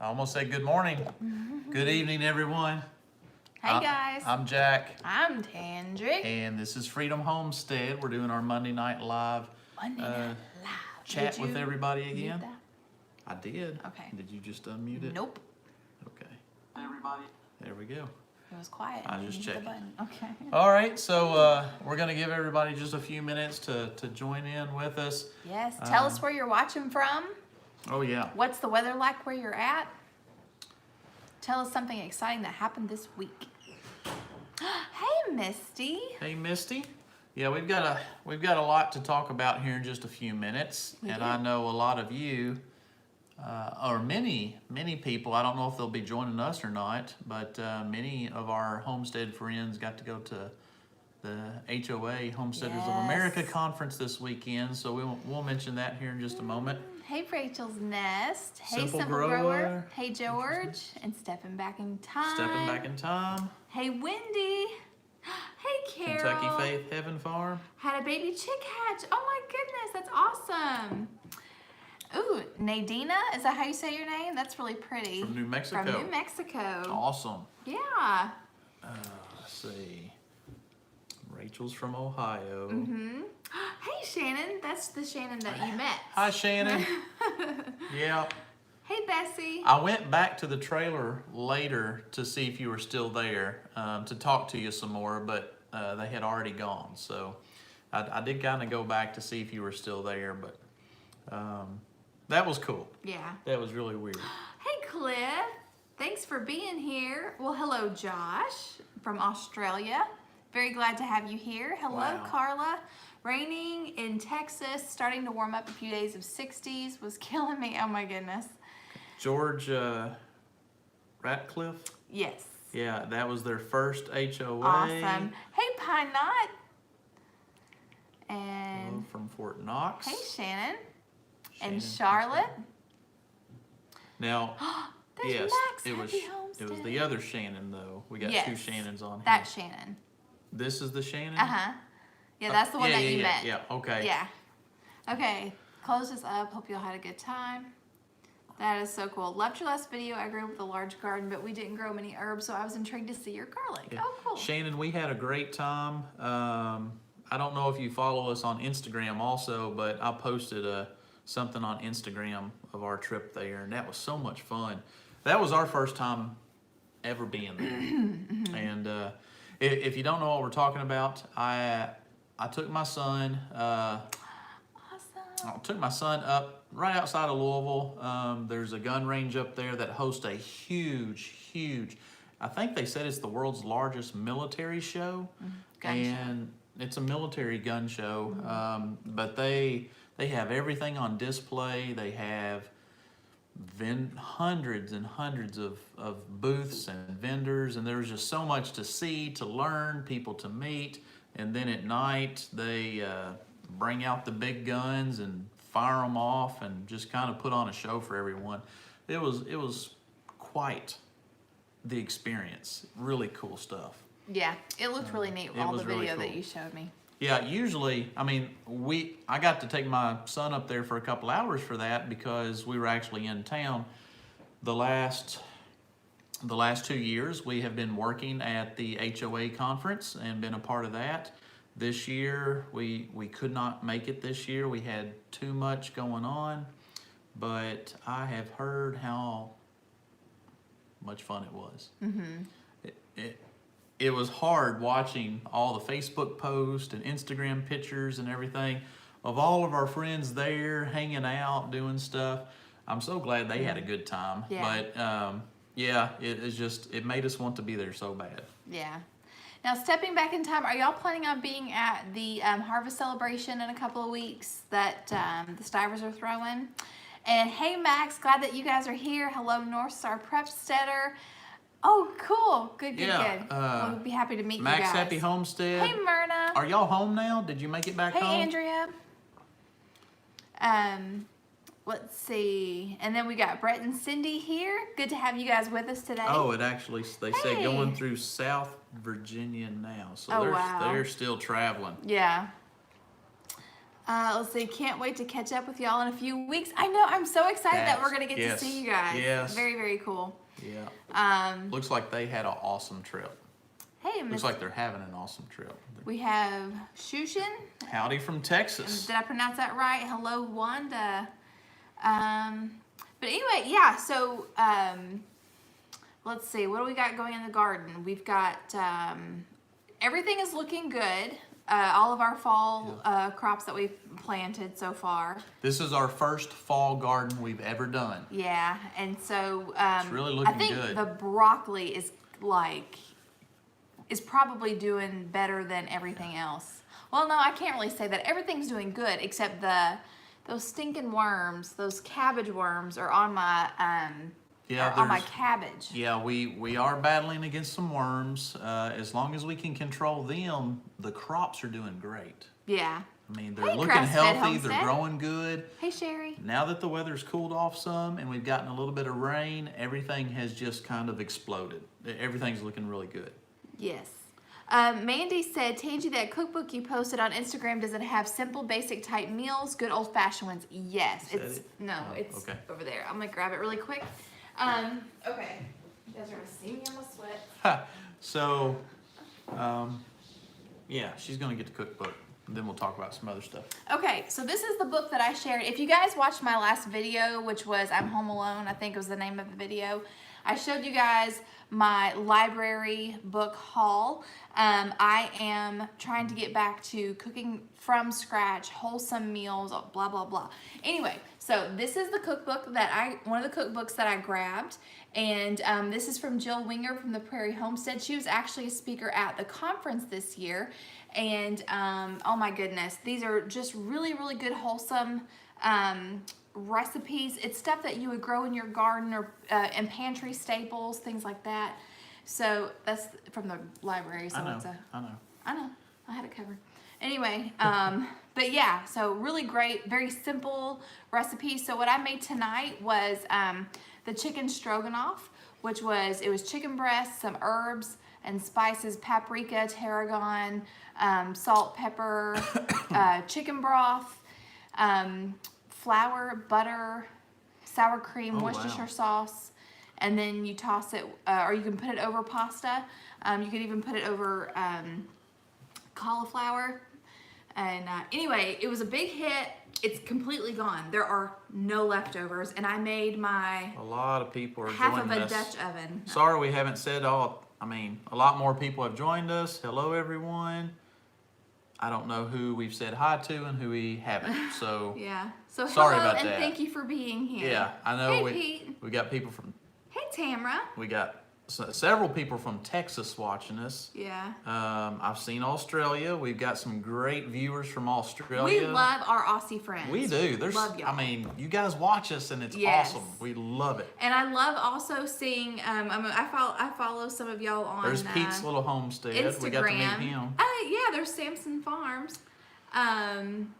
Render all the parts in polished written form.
I almost said good morning. Good evening, everyone. Hey guys. I'm Jack. I'm Tandrick. And this is Freedom Homestead. We're doing our Monday Night Live chat with everybody again. That? I did. Okay. Did you just unmute it? Nope. Okay. Everybody. There we go. It was quiet. I just checked. Okay. All right, so we're going to give everybody just a few minutes to join in with us. Yes. Tell us where you're watching from. Oh, yeah. What's the weather like where you're at? Tell us something exciting that happened this week. Hey, Misty. Hey, Misty. Yeah, we've got a lot to talk about here in just a few minutes, and I know a lot of you, or many people. I don't know if they'll be joining us or not, but many of our Homestead friends got to go to the HOA Homesteaders of America conference this weekend. So we'll mention that here in just a moment. Hey, Rachel's Nest. Hey, Simple Simple Grower. Grower. Hey, George. And Stepping Back in Time. Stepping Back in Time. Hey, Wendy. Hey, Carol. Kentucky Faith Heaven Farm. Had a baby chick hatch. Oh my goodness, that's awesome. Ooh, Nadina, is that how you say your name? That's really pretty. From New Mexico. From New Mexico. Awesome. Yeah. Let's see. Rachel's from Ohio. Mm-hmm. Hey, Shannon. That's the Shannon that you met. Hi, Shannon. Yeah. Hey, Bessie. I went back to the trailer later to see if you were still there, to talk to you some more, but they had already gone. So I did kind of go back to see if you were still there, but that was cool. Yeah. That was really weird. Hey, Cliff. Thanks for being here. Well, hello, Josh from Australia. Very glad to have you here. Hello, Wow. Carla. Raining in Texas, starting to warm up. A few days of 60s was killing me. Oh my goodness. George Ratcliffe? Yes. Yeah, that was their first HOA. Awesome. Hey, Pine Knot. And Hello from Fort Knox. hey, Shannon. Shannon And from Charlotte. Now, There's yes, Max. it was Happy the other Shannon though. We got Yes, two Shannons on here. That Shannon. This is the Shannon? Uh-huh. Yeah, that's the one that you met. Yeah, okay. Yeah. Okay, close this up. Hope you all had a good time. That is so cool. Loved your last video. I grew up with a large garden, but we didn't grow many herbs, so I was intrigued to see your garlic. Yeah. Oh, cool. Shannon, we had a great time. I don't know if you follow us on Instagram also, but I posted something on Instagram of our trip there, and that was so much fun. That was our first time ever being there. And if you don't know what we're talking about, I took my son. Awesome. I took my son up right outside of Louisville. There's a gun range up there that hosts a huge, I think they said it's the world's largest military show. Gun show. And it's a military gun show. But they have everything on display. They have hundreds and hundreds of booths and vendors, and there's just so much to see, to learn, people to meet. And then at night they bring out the big guns and fire them off and just kind of put on a show for everyone. It was quite the experience. Really cool stuff. Yeah, it looked really neat with it all was the really video that cool. you showed me. Yeah, usually, I mean, I got to take my son up there for a couple hours for that because we were actually in town. The last 2 years, we have been working at the HOA conference and been a part of that. This year, we could not make it this year. We had too much going on, but I have heard how much fun it was. It was hard watching all the Facebook posts and Instagram pictures and everything of all of our friends there hanging out, doing stuff. I'm so glad they had a good time. Yeah. But it made us want to be there so bad. Yeah. Now, stepping back in time, are y'all planning on being at the harvest celebration in a couple of weeks that the Stivers are throwing? And hey, Max, glad that you guys are here. Hello, North Star Prepsteader. Oh, cool. Good. We'll be happy to meet you guys. Max Happy Homestead. Hey, Myrna. Are y'all home now? Did you make it back Hey, home? Andrea. Let's see. And then we got Brett and Cindy here. Good to have you guys with us today. Oh, they said Hey. going through South Virginia now. So Oh, wow. they're still traveling. Yeah. Let's see. Can't wait to catch up with y'all in a few weeks. I know. I'm so excited that we're gonna get Yes. to see you guys. Yes. Very, very cool. Yeah. Looks like they had an awesome trip. Hey, Looks like they're having an awesome trip. we have Shushin. Howdy from Texas. Did I pronounce that right? Hello, Wanda. But anyway, yeah. So let's see. What do we got going in the garden? We've got everything is looking good. All of our fall crops that we've planted so far. This is our first fall garden we've ever done. Yeah, and so It's really looking I think good. the broccoli is probably doing better than everything else. Well, no, I can't really say that. Everything's doing good except those stinking worms, those cabbage worms are on my on my cabbage. Yeah, we are battling against some worms. As long as we can control them, the crops are doing great. Yeah. I mean, they're Hey, looking Grass-Fed healthy, Homestead. they're growing good. Hey, Sherry. Now that the weather's cooled off some and we've gotten a little bit of rain, everything has just kind of exploded. Everything's looking really good. Yes. Mandy said, Tangy, that cookbook you posted on Instagram, does it have simple, basic type meals, good old fashioned ones? Yes. Is that It's it? no, Oh, it's okay. over there. I'm gonna grab it really quick. Okay. You guys are gonna see me. I'm gonna sweat. Ha. So, yeah, she's gonna get the cookbook. And then we'll talk about some other stuff. Okay, so this is the book that I shared. If you guys watched my last video, which was I'm Home Alone, I think was the name of the video, I showed you guys my library book haul. I am trying to get back to cooking from scratch, wholesome meals, blah, blah, blah. Anyway, so this is the cookbook that one of the cookbooks that I grabbed. And this is from Jill Winger from the Prairie Homestead. She was actually a speaker at the conference this year. And oh my goodness, these are just really, really good, wholesome recipes. It's stuff that you would grow in your garden or in pantry staples, things like that. So that's from the library. So I know. it's I know. I know. I had it covered. Anyway, but yeah, so really great, very simple recipes. So what I made tonight was the chicken stroganoff, which was, it was chicken breast, some herbs and spices, paprika, tarragon, salt, pepper, chicken broth, flour, butter, sour cream, Oh, Worcestershire wow. sauce, and then you toss it, or you can put it over pasta. You could even put it over cauliflower. And anyway, it was a big hit. It's completely gone. There are no leftovers, and I made my A lot of people are half of joining a us. Dutch oven. Sorry we haven't said all. I mean, a lot more people have joined us. Hello, everyone. I don't know who we've said hi to and who we haven't. So Yeah. So Sorry hello, about and that. thank you for being here. yeah, I know Hey, we Pete. we got people from Hey, Tamara. we got several people from Texas watching us. Yeah. I've seen Australia. We've got some great viewers from Australia. We love our Aussie friends. We do. There's, Love y'all. I mean, you guys watch us and it's Yes. awesome. We love it. And I love also seeing. I follow some of y'all on. There's Pete's little homestead. Instagram. We got to meet him. Yeah, there's Samson Farms. And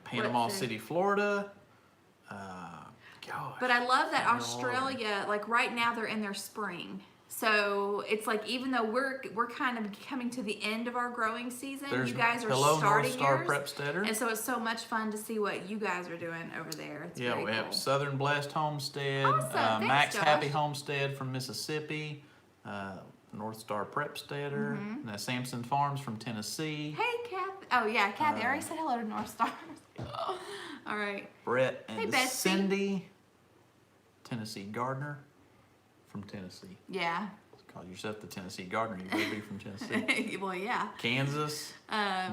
Panama let's see. City, Florida. Gosh. But I love that They're all Australia, like right now they're in their spring. So it's like even though we're kind of coming to the end of our growing season, There's you guys are hello, starting North Star yours. Prepsteader. And so it's so much fun to see what you guys are doing over there. It's Yeah, very we cool. have Southern Blessed Homestead, Awesome. Thanks, Max Josh. Happy Homestead from Mississippi, North Star Prepsteader, and Samson Farms from Tennessee, Hey, Kathy. Oh, yeah, Kathy. I already said hello to North Star. All right. Brett Hey, and Betsy. Cindy, Tennessee Gardener from Tennessee. Yeah. Call yourself the Tennessee Gardener. You better be from Tennessee. Well, yeah. Kansas,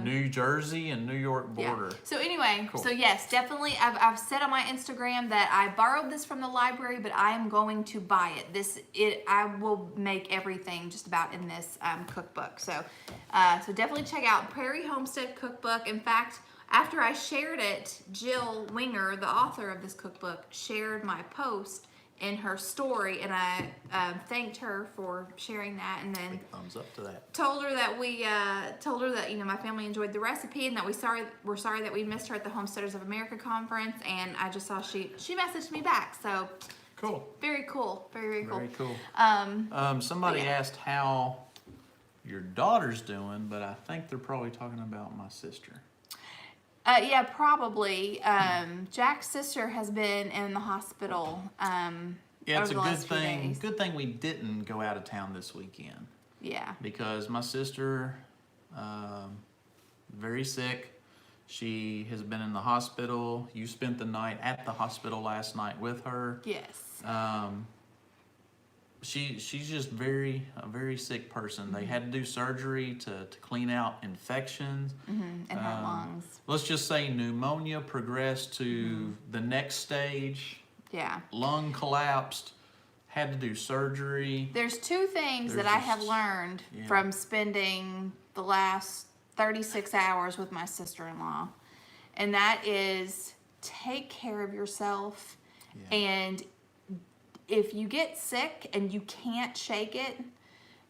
New Jersey, and New York border. Yeah. So anyway, Cool. so yes, definitely. I've said on my Instagram that I borrowed this from the library, but I am going to buy it. I will make everything just about in this cookbook. So, so definitely check out Prairie Homestead Cookbook. In fact, after I shared it, Jill Winger, the author of this cookbook, shared my post in her story, and I thanked her for sharing that, and then Big thumbs up to that. told her that my family enjoyed the recipe and that we're sorry that we missed her at the Homesteaders of America conference, and I just saw she messaged me back. So Cool. very cool, very cool. Very cool. Somebody yeah. asked how your daughter's doing, but I think they're probably talking about my sister. Yeah, probably. Jack's sister has been in the hospital. Yeah, it's over a the good last few thing. days. Good thing we didn't go out of town this weekend Yeah. because my sister, very sick. She has been in the hospital. You spent the night at the hospital last night with her. Yes. She's just a very sick person. They had to do surgery to clean out infections. In her lungs. Let's just say pneumonia progressed to the next stage. Yeah. Lung collapsed. Had to do surgery. There's two things There's that I have just- learned yeah. from spending the last 36 hours with my sister-in-law. And that is take care of yourself. Yeah. And if you get sick and you can't shake it,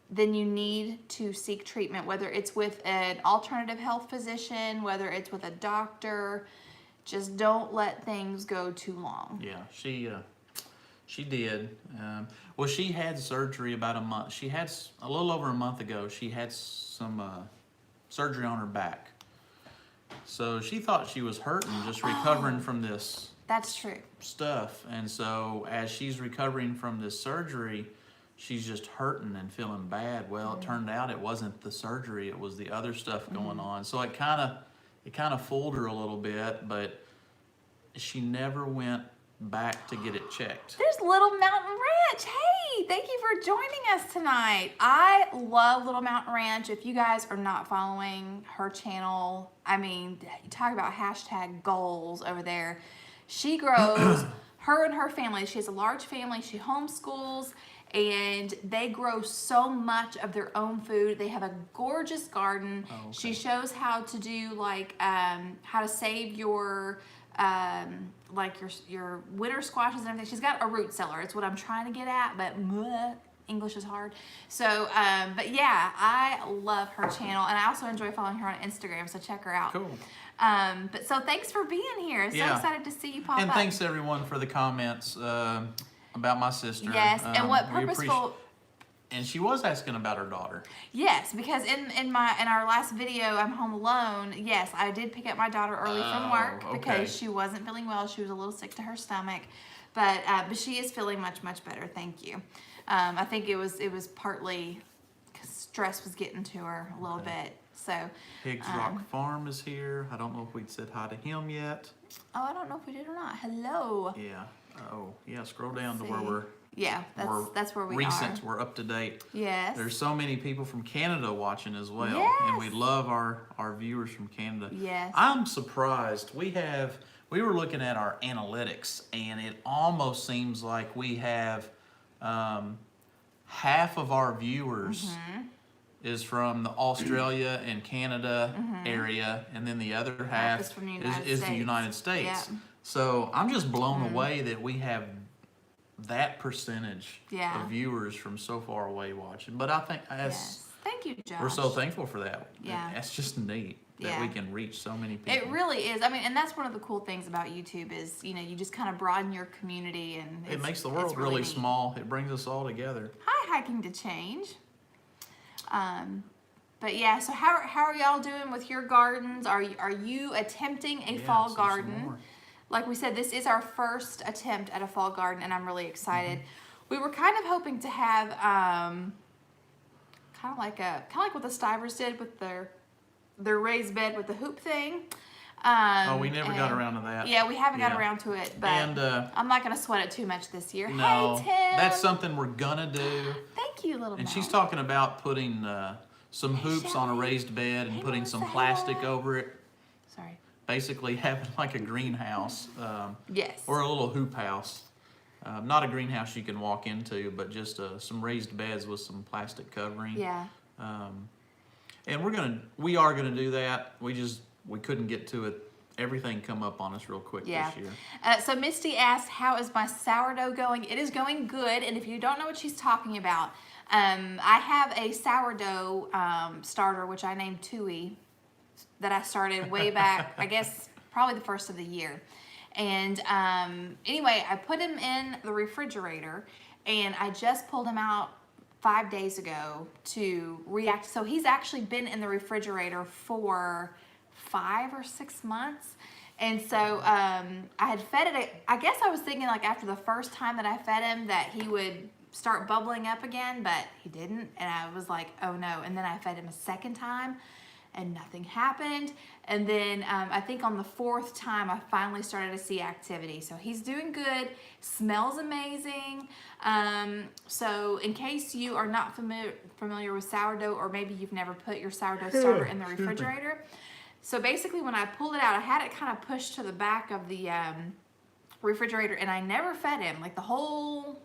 then you need to seek treatment, whether it's with an alternative health physician, whether it's with a doctor. Just don't let things go too long. Yeah, she did. Well, she had surgery about a month. She had a little over a month ago. She had some surgery on her back. So she thought she was hurting, just recovering from this That's true. stuff. And so as she's recovering from this surgery, she's just hurting and feeling bad. Well, it turned out it wasn't the surgery; it was the other stuff going on. So it kind of fooled her a little bit, but she never went back to get it checked. There's Little Mountain Ranch. Hey, thank you for joining us tonight. I love Little Mountain Ranch. If you guys are not following her channel, I mean, talk about hashtag goals over there. She grows, her and her family, she has a large family, she homeschools, and they grow so much of their own food. They have a gorgeous garden. Oh, okay. She shows how to do like how to save your like your winter squashes and everything. She's got a root cellar. It's what I'm trying to get at, but English is hard. So, but yeah, I love her channel, and I also enjoy following her on Instagram. So check her out. Cool. But so thanks for being here. So Yeah. excited to see you pop And up. thanks everyone for the comments about my sister. Yes, and what we purposeful. And she was asking about her daughter. Yes, because in our last video, I'm home alone. Yes, I did pick up my daughter early from work okay. because she wasn't feeling well. She was a little sick to her stomach, but she is feeling much better. Thank you. I think it was partly 'cause stress was getting to her a little bit. So. Higgs Rock Farm is here. I don't know if we'd said hi to him yet. Oh, I don't know if we did or not. Hello. Yeah. Oh, yeah. Scroll down to See. where we're. Yeah, that's where we recent. are. We're up to date. Yes. There's so many people from Canada watching as well, and we Yes. love our viewers from Canada. Yes. I'm surprised. We were looking at our analytics, and it almost seems like we have half of our viewers is from the Australia and Canada area, and then the other half is from the United is the States. United States. Yeah. So I'm just blown away that we have that percentage Yeah. of viewers from so far away watching. But I think Yes. Thank you, Josh. we're so thankful for that. Yeah. That's just neat that Yeah. we can reach so many people. It really is. I mean, and that's one of the cool things about YouTube is, you just kind of broaden your community, and It makes the it's world really neat. small. It brings us all together. Hi, Hiking to Change. But yeah, so how are y'all doing with your gardens? Are you attempting a Yeah, fall so some garden? more. Like we said, this is our first attempt at a fall garden, and I'm really excited. Mm-hmm. We were kind of hoping to have kind of like what the Stivers did with their raised bed with the hoop thing. Oh, we never got around to that. Yeah, we haven't got Yeah. around to it, but And I'm not gonna sweat it too much this year. no, Hey, Tim. that's something we're gonna do. Thank you, little. And Mel. she's talking about putting some hoops on a Shelly. raised bed and Hey, putting some Melissa. plastic over it. Sorry. Basically having like a greenhouse Yes. or a little hoop house. Not a greenhouse you can walk into, but just some raised beds with some plastic covering. Yeah. And we are gonna do that. We couldn't get to it. Everything come up on us real quick Yeah. this year. So Misty asked, how is my sourdough going? It is going good. And if you don't know what she's talking about, I have a sourdough starter, which I named Tui, that I started way back, I guess, probably the first of the year. And anyway, I put him in the refrigerator, and I just pulled him out 5 days ago to react. So he's actually been in the refrigerator for 5 or 6 months. And so I had fed it. I guess I was thinking like after the first time that I fed him that he would start bubbling up again, but he didn't. And I was like, oh no. And then I fed him a second time and nothing happened. And then I think on the 4th time, I finally started to see activity. So he's doing good, smells amazing. So in case you are not familiar with sourdough, or maybe you've never put your sourdough starter in the refrigerator. So basically when I pulled it out, I had it kind of pushed to the back of the refrigerator, and I never fed him, like the whole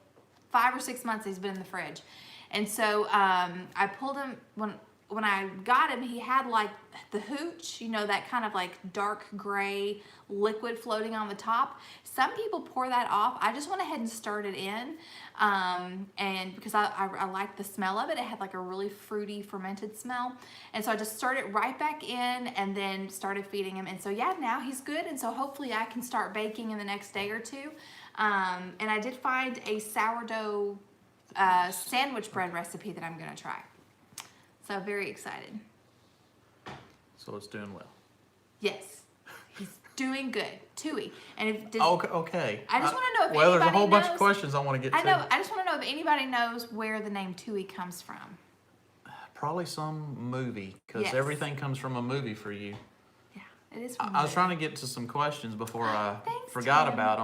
5 or 6 months he's been in the fridge. And so I pulled him, when I got him, he had like the hooch, you know, that kind of like dark gray liquid floating on the top. Some people pour that off. I just went ahead and stirred it in. And because I liked the smell of it, it had like a really fruity fermented smell. And so I just stirred it right back in and then started feeding him. And so yeah, now he's good. And so hopefully I can start baking in the next day or two. And I did find a sourdough sandwich bread recipe that I'm gonna try. So very excited. So it's doing well. Yes, he's doing good. Tui. And if does, Okay. I just want to know if well, anybody there's a whole bunch of knows- questions I want to get I to. know. I just want to know if anybody knows where the name Tui comes from. Probably some movie, because Yes. everything comes from a movie for you. Yeah, it is. From I was trying to get to some questions before I Thanks, forgot Tim. about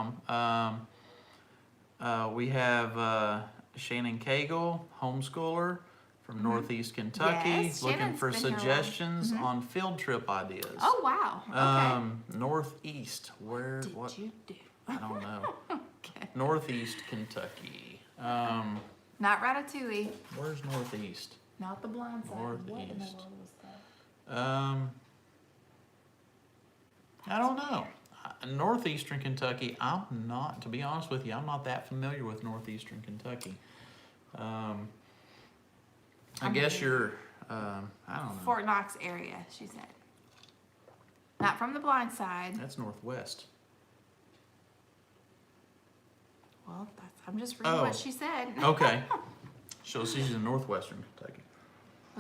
them. We have Shannon Cagle, homeschooler from Northeast Kentucky, Yes, looking Shannon's for been here a while. suggestions on field trip ideas. Oh wow. Okay. Northeast, where? Did What? you do? I don't know. Okay. Northeast Kentucky. Not Ratatouille. Where's Northeast? Not the blind side. What in the Northeast. world was that? I don't know. Northeastern Kentucky, I'm not, to be honest with you, I'm not that familiar with Northeastern Kentucky. I guess you're, I don't know. Fort Knox area, she said. Not from the blind side. That's Northwest. Well, I'm just reading Oh. what she said. Okay. So she's in Northwestern Kentucky.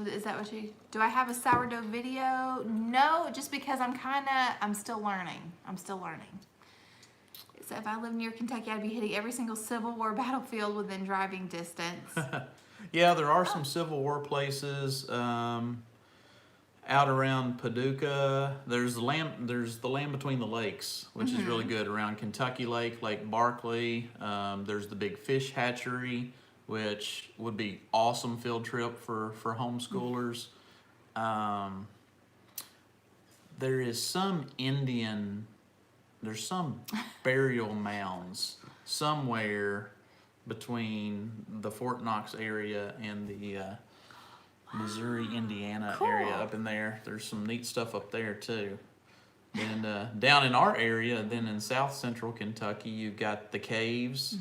Is that what do I have a sourdough video? No, just because I'm still learning. So if I lived near Kentucky, I'd be hitting every single Civil War battlefield within driving distance. Yeah, there are some Civil War places out around Paducah. There's the land between the lakes, which is really good, around Kentucky Lake, Lake Barkley. There's the big fish hatchery, which would be awesome field trip for homeschoolers. There is some there's some burial mounds somewhere between the Fort Knox area and the Missouri, Indiana area up in there. There's some neat stuff up there too. And down in our area, then in South Central Kentucky, you've got the caves.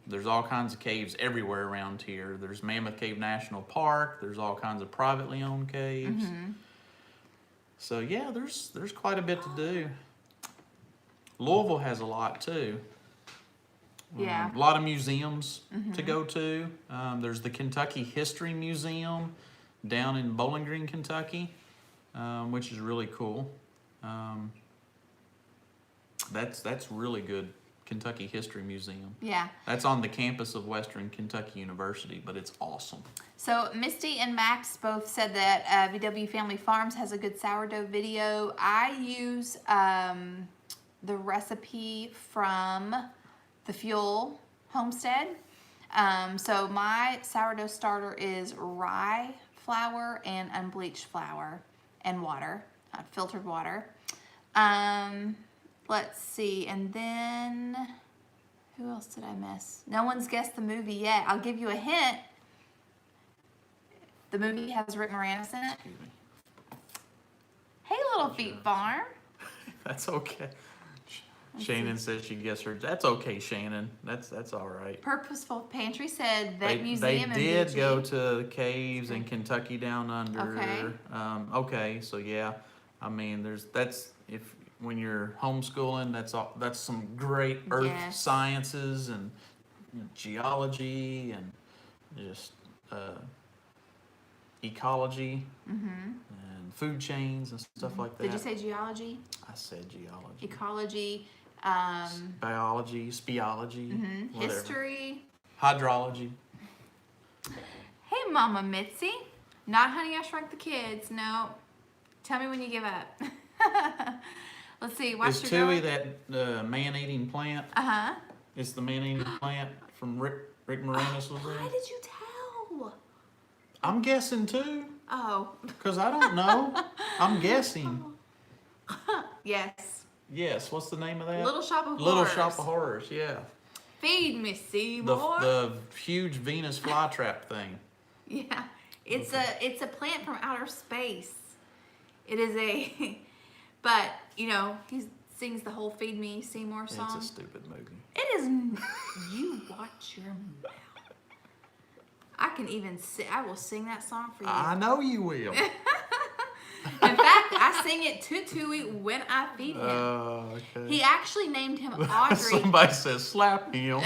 There's all kinds of caves everywhere around here. There's Mammoth Cave National Park. There's all kinds of privately owned caves. So yeah, there's quite a bit to do. Louisville has a lot too. Yeah. A lot of museums to go to. There's the Kentucky History Museum down in Bowling Green, Kentucky, which is really cool. That's really good. Kentucky History Museum. Yeah. That's on the campus of Western Kentucky University, but it's awesome. So Misty and Max both said that VW Family Farms has a good sourdough video. I use the recipe from the Fuel Homestead. So my sourdough starter is rye flour and unbleached flour and water, filtered water. Let's see, and then who else did I miss? No one's guessed the movie yet. I'll give you a hint. The movie has Rick Moranis in it. Excuse me. Hey, Little Feet Farm. That's okay. Shannon says she guessed her. That's okay, Shannon. That's all right. Purposeful Pantry said that They museum did in go BG. to the caves in Kentucky Down Under. Okay. Okay, so yeah, I mean, when you're homeschooling, that's some great earth Yes. sciences and geology and just ecology and food chains and stuff like that. Did you say geology? I said geology. Ecology. Biology, speology, whatever. History. Hydrology. Hey, Mama Mitzi. Not Honey, I Shrunk the Kids. No. Tell me when you give up. Let's see. Watch Is your Tui dog. that man-eating plant? Uh-huh. It's the man-eating plant from Rick Moranis was Why in? did you tell? I'm guessing too, Oh. because I don't know. I'm guessing. Yes. Yes, what's the name of that? Little Shop of Little Horrors. Shop of Horrors, yeah. Feed me, Seymour. The huge Venus flytrap thing. Yeah. It's a plant from outer space. It is a but he sings the whole Feed Me Seymour song. It's a stupid movie. It is you watch your mouth. I can even I will sing that song for you. I know you will. In fact, I sing it to Tui when I feed him. Okay. He actually named him Audrey. Somebody says slap him.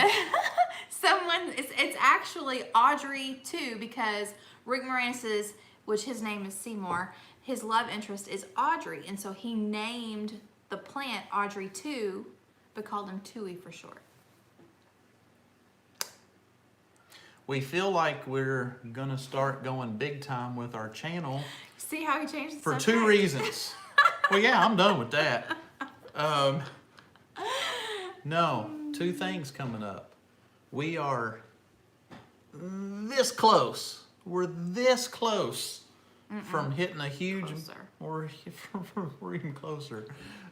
It's actually Audrey too, because Rick Moranis's, which his name is Seymour, his love interest is Audrey, and so he named the plant Audrey 2, but called him Tui for short. We feel like we're gonna start going big time with our channel See how he changed the for subject? 2 reasons. Well, yeah, I'm done with that. No, 2 things coming up. We are this close. We're this close from hitting a huge. Closer. We're even closer.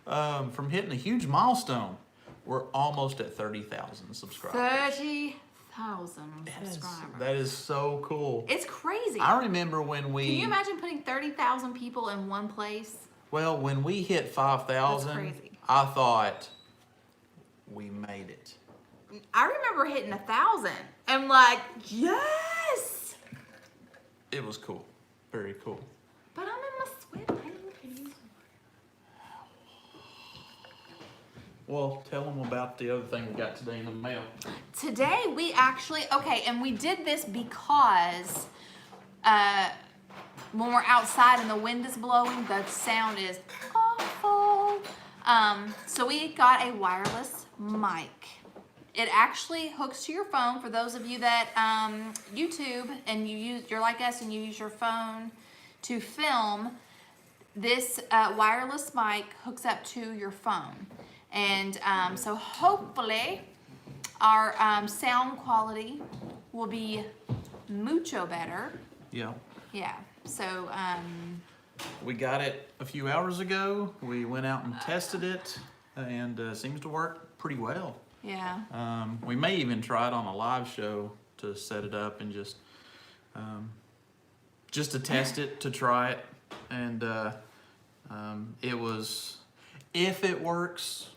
From hitting a huge milestone. We're almost at 30,000 subscribers. 30,000 subscribers. That is so cool. It's crazy. I remember when we. Can you imagine putting 30,000 people in one place? Well, when we hit 5,000, That's crazy. I thought we made it. I remember hitting 1,000. I'm like, yes! It was cool. Very cool. But I'm in my sweatpants. Well, tell them about the other thing we got today in the mail. Today we actually, and we did this because when we're outside and the wind is blowing, the sound is awful. So we got a wireless mic. It actually hooks to your phone. For those of you that YouTube and you're like us and you use your phone to film, this wireless mic hooks up to your phone. And so hopefully our sound quality will be mucho better. Yeah. Yeah, so We got it a few hours ago. We went out and tested it, and seems to work pretty well. yeah. We may even try it on a live show to set it up and just to test it, to try it. And it was, if it works,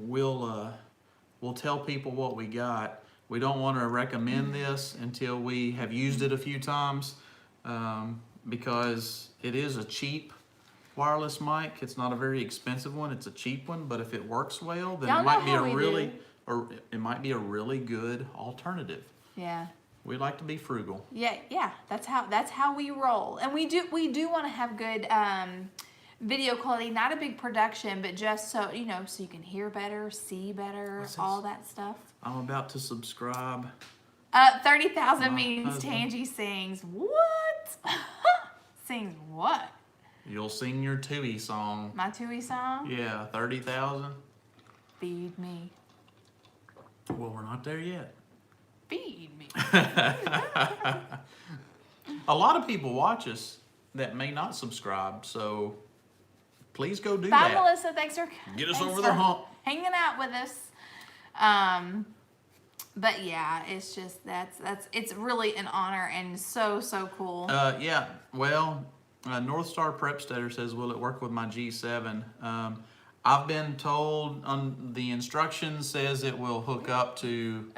we'll tell people what we got. We don't want to recommend this until we have used it a few times, because it is a cheap wireless mic. It's not a very expensive one. It's a cheap one, but if it works well, then Y'all it might know be how a we really, do. or it might be a really good alternative. Yeah. We like to be frugal. Yeah, that's how we roll. And we do want to have good video quality, not a big production, but just so so you can hear better, see better, What's this? all that stuff. I'm about to subscribe. 30,000 My means husband. Tangy sings what? Sings what? You'll sing your Tui song. My Tui song? Yeah, 30,000. Feed me. Well, we're not there yet. Feed me. A lot of people watch us that may not subscribe, so please go do Bye, that. Melissa. Thanks for Over the hump. hanging out with us. But yeah, it's just it's really an honor and so cool. Yeah, well, North Star Prepsteader says, will it work with my G7? I've been told on the instructions says it will hook up to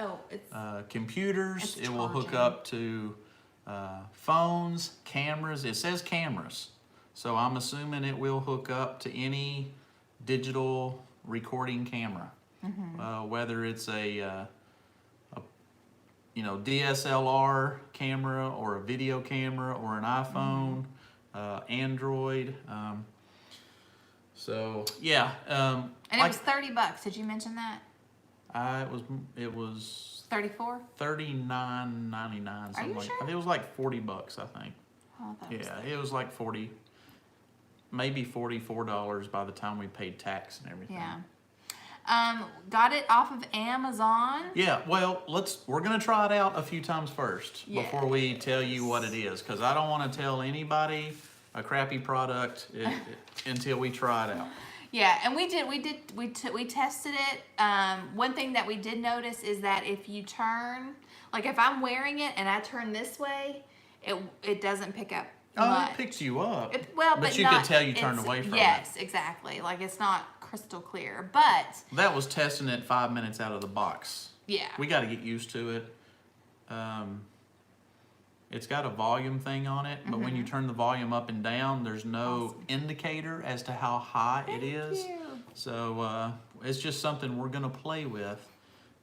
computers. It's It will hook charging. up to phones, cameras. It says cameras. So I'm assuming it will hook up to any digital recording camera, whether it's a you know, DSLR camera or a video camera or an iPhone, Android. So yeah. And it was $30. Did you mention that? It was 34. $39.99. Are Something you like. sure? I think it was like $40, I think. Oh, that was Yeah, it was like 40, maybe $44 by the time we paid tax and everything. Yeah. Got it off of Amazon. Yeah, well, we're gonna try it out a few times first before we tell you what it is, because I don't want to tell anybody a crappy product until we try it out. Yeah, and we tested it. One thing that we did notice is that if you turn, like if I'm wearing it and I turn this way, it doesn't pick up much. It picks you up. But you can tell you turned away from it. Yes, exactly. Like it's not crystal clear, but that was testing it 5 minutes out of the box. Yeah, we got to get used to it. It's got a volume thing on it, but when you turn the volume up and down, there's no indicator as to how high it is. you. So it's just something we're gonna play with,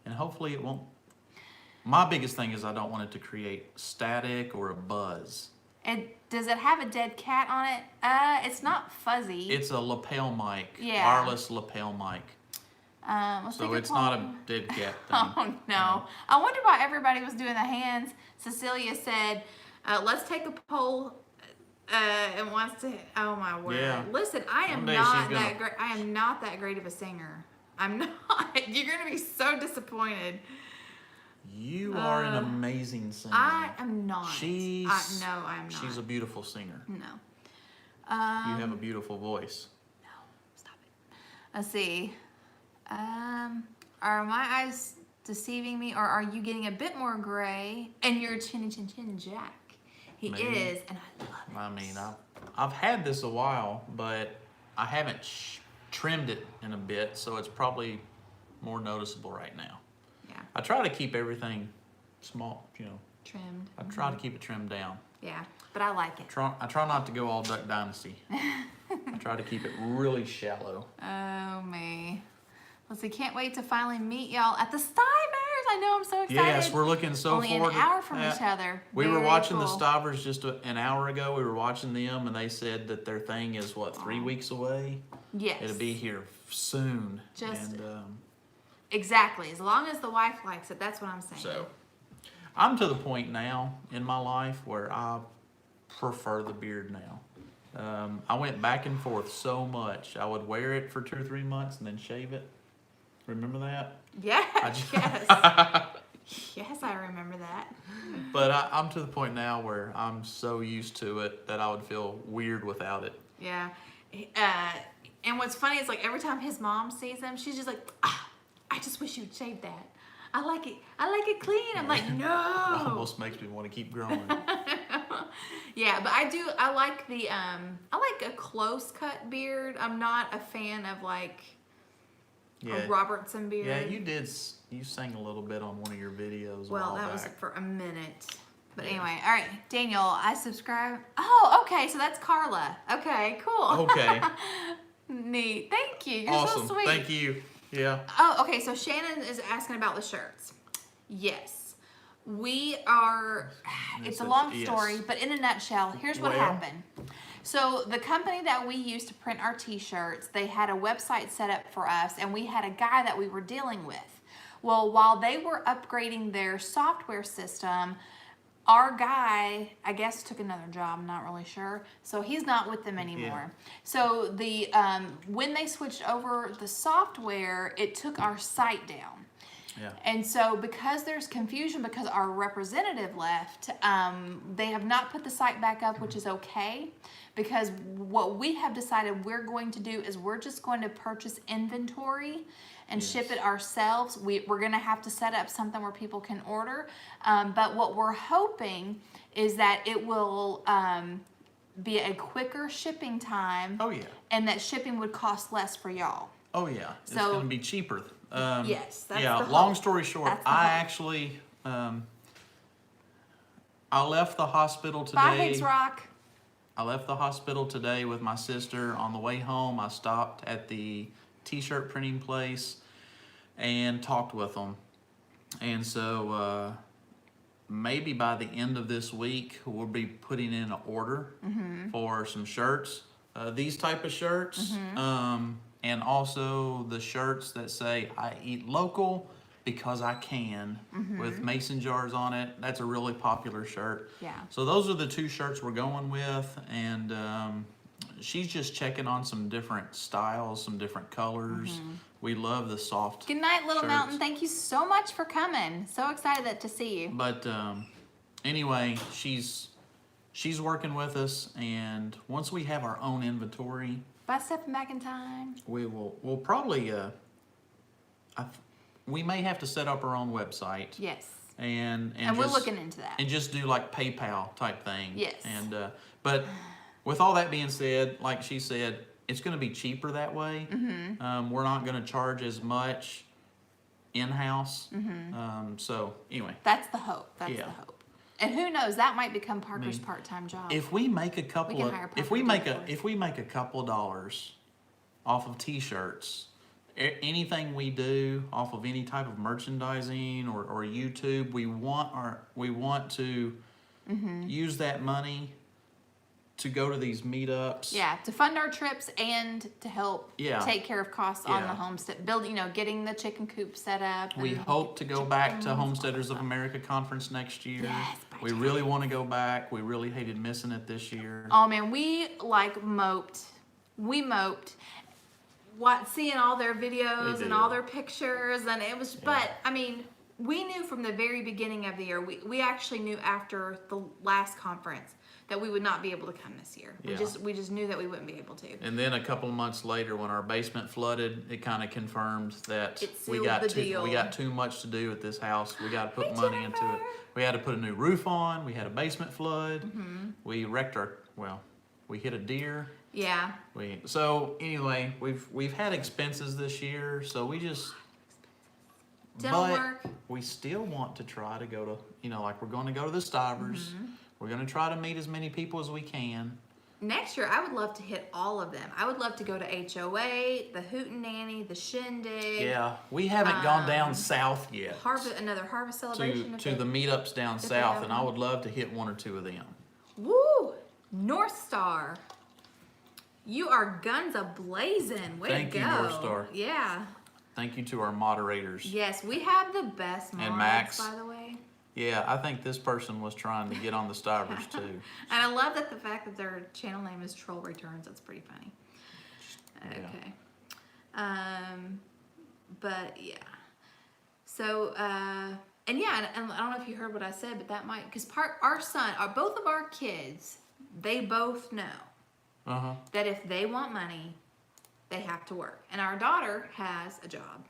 and hopefully it won't. My biggest thing is I don't want it to create static or a buzz. Does it have a dead cat on it? It's not fuzzy. It's a lapel mic, Yeah. wireless lapel mic. Let's So take a it's not poll. a dead cat thing. Oh no! I wonder why everybody was doing the hands. Cecilia said, "Let's take a poll," and wants to. Oh my word! Yeah. Listen, I am Someday not she's gonna- that great. I am not that great of a singer. I'm not. You're gonna be so disappointed. You are an amazing singer. I am not. No, I'm not. She's a beautiful singer. No. You have a beautiful voice. No, stop it. Let's see. Are my eyes deceiving me, or are you getting a bit more gray? And you're chin Jack. He Maybe. is, and I love it. I mean, I've had this a while, but I haven't trimmed it in a bit, so it's probably more noticeable right now. Yeah. I try to keep everything small, you know. Trimmed. I try to keep it trimmed down. Yeah, but I like it. I try not to go all Duck Dynasty. I try to keep it really shallow. Oh, me. Let's see, can't wait to finally meet y'all at the Stivers. I know, I'm so excited. Yes, we're looking so Only forward an hour to from that. each other. We were Very watching the cool. Stivers just an hour ago. We were watching them, and they said that their thing is, 3 weeks away? Yes. It'll be here soon. Just- And, Exactly. As long as the wife likes it, that's what I'm saying. so, I'm to the point now in my life where I prefer the beard now. I went back and forth so much. I would wear it for 2 or 3 months and then shave it. Remember that? Yes, yes. Yes, I remember that. But I'm to the point now where I'm so used to it that I would feel weird without it. Yeah. And what's funny is like every time his mom sees him, she's just like, I just wish you'd shave that. I like it clean. I'm like, It no. almost makes me want to keep growing. Yeah, but I like a close cut beard. I'm not a fan of like a Robertson beard. Yeah, you sang a little bit on one of your videos. Well, a while that was back. for a minute. But Yeah. anyway, all right, Daniel, I subscribe. Oh, okay, so that's Carla. Okay, cool. Okay. Neat. Thank you. You're Awesome. so sweet. Thank you. Yeah. Oh, okay, so Shannon is asking about the shirts. Yes. We are, it's a long Yes. story, but in a nutshell, here's what Well. happened. So the company that we used to print our t-shirts, they had a website set up for us, and we had a guy that we were dealing with. Well, while they were upgrading their software system, our guy, I guess, took another job. I'm not really sure. So he's not with them anymore. So the when they switched over the software, it took our site down. Yeah. And so because there's confusion because our representative left, they have not put the site back up, which is okay. Because what we have decided we're going to do is we're just going to purchase inventory and ship it ourselves. We're going to have to set up something where people can order. But what we're hoping is that it will be a quicker shipping time. Oh, yeah. And that shipping would cost less for y'all. Oh, yeah. It's So- going to be cheaper. Yes, that's yeah, the hope. long story short, That's the I hope. actually, I left the hospital today. Bye, Higgs Rock. I left the hospital today with my sister. On the way home, I stopped at the t-shirt printing place and talked with them. And so maybe by the end of this week, we'll be putting in an order for some shirts. These type of shirts, and also the shirts that say "I eat local because I can" with mason jars on it. That's a really popular shirt. Yeah. So those are the 2 shirts we're going with, and she's just checking on some different styles, some different colors. We love the soft. Good night, Little shirts. Mountain. Thank you so much for coming. So excited to see you. But anyway, she's working with us, and once we have our own inventory, By stepping back in time. we'll probably we may have to set up our own website. Yes. And we're just, looking into that. and just do like PayPal type thing. Yes. And but with all that being said, like she said, it's going to be cheaper that way. We're not going to charge as much in-house. So anyway, That's the hope. That's Yeah. the hope. And who knows, that might become Parker's part-time job. if we make a couple can of hire if we part-time make a workers. if we make a couple of dollars off of T-shirts, anything we do off of any type of merchandising or YouTube, we want to use that money to go to these meetups. Yeah, to fund our trips and to help Yeah. take care of costs on Yeah. the homestead, getting the chicken coop set up. We and hope to go back to chickens, Homesteaders of America conference next year. Yes, by We really want to go back. We really hated missing it this year. Oh man, we moped. We moped. Seeing all their videos We and did. all their pictures, and it was. But I mean, we knew from the very beginning of the year. We actually knew after the last conference that we would not be able to come this year. Yeah. We just knew that we wouldn't be able to. And then a couple of months later, when our basement flooded, it kind of confirmed that It we sealed got the too deal. we got too much to do at this house. We got to put Hey, money into it. Jennifer. We had to put a new roof on. We had a basement flood. We wrecked we hit a deer. Yeah. So anyway, we've had expenses this year, so we just. Dental but work. we still want to try to go to, like we're going to go to the Stivers. We're going to try to meet as many people as we can. Next year, I would love to hit all of them. I would love to go to HOA, the Hootenanny, the Shindig. Yeah, we haven't gone down south yet. Another harvest celebration. To the meetups down they south, have and I them. would love to hit 1 or 2 of them. Woo! North Star. You are guns a-blazing. Way Thank to you, go. North Star. Yeah. Thank you to our moderators. Yes, we have the best mods, Max. by the way. Yeah, I think this person was trying to get on the Stivers too. And I love that the fact that their channel name is Troll Returns. That's pretty funny. Okay. But yeah. So, and I don't know if you heard what I said, but that might, because both of our kids, they both know that if they want money, they have to work. And our daughter has a job.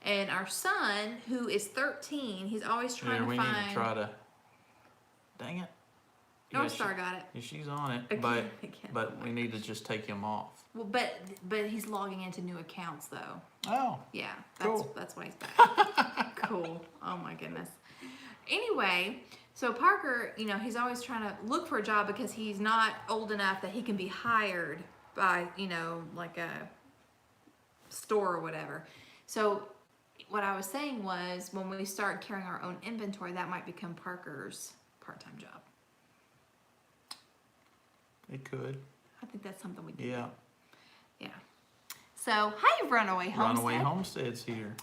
And our son, who is 13, he's always trying to we find. need to try to. Dang it. North Star got it. Yeah, she's on it, Again. but we need to just take him off. Well, but he's logging into new accounts though. Oh. Yeah, Cool. that's why he's back. Cool. Oh my goodness. Anyway, so Parker, he's always trying to look for a job because he's not old enough that he can be hired by, like a store or whatever. So what I was saying was when we start carrying our own inventory, that might become Parker's part-time job. It could. I think that's something we can Yeah. do. Yeah. So, hi, Runaway Homestead. Runaway Homestead's here.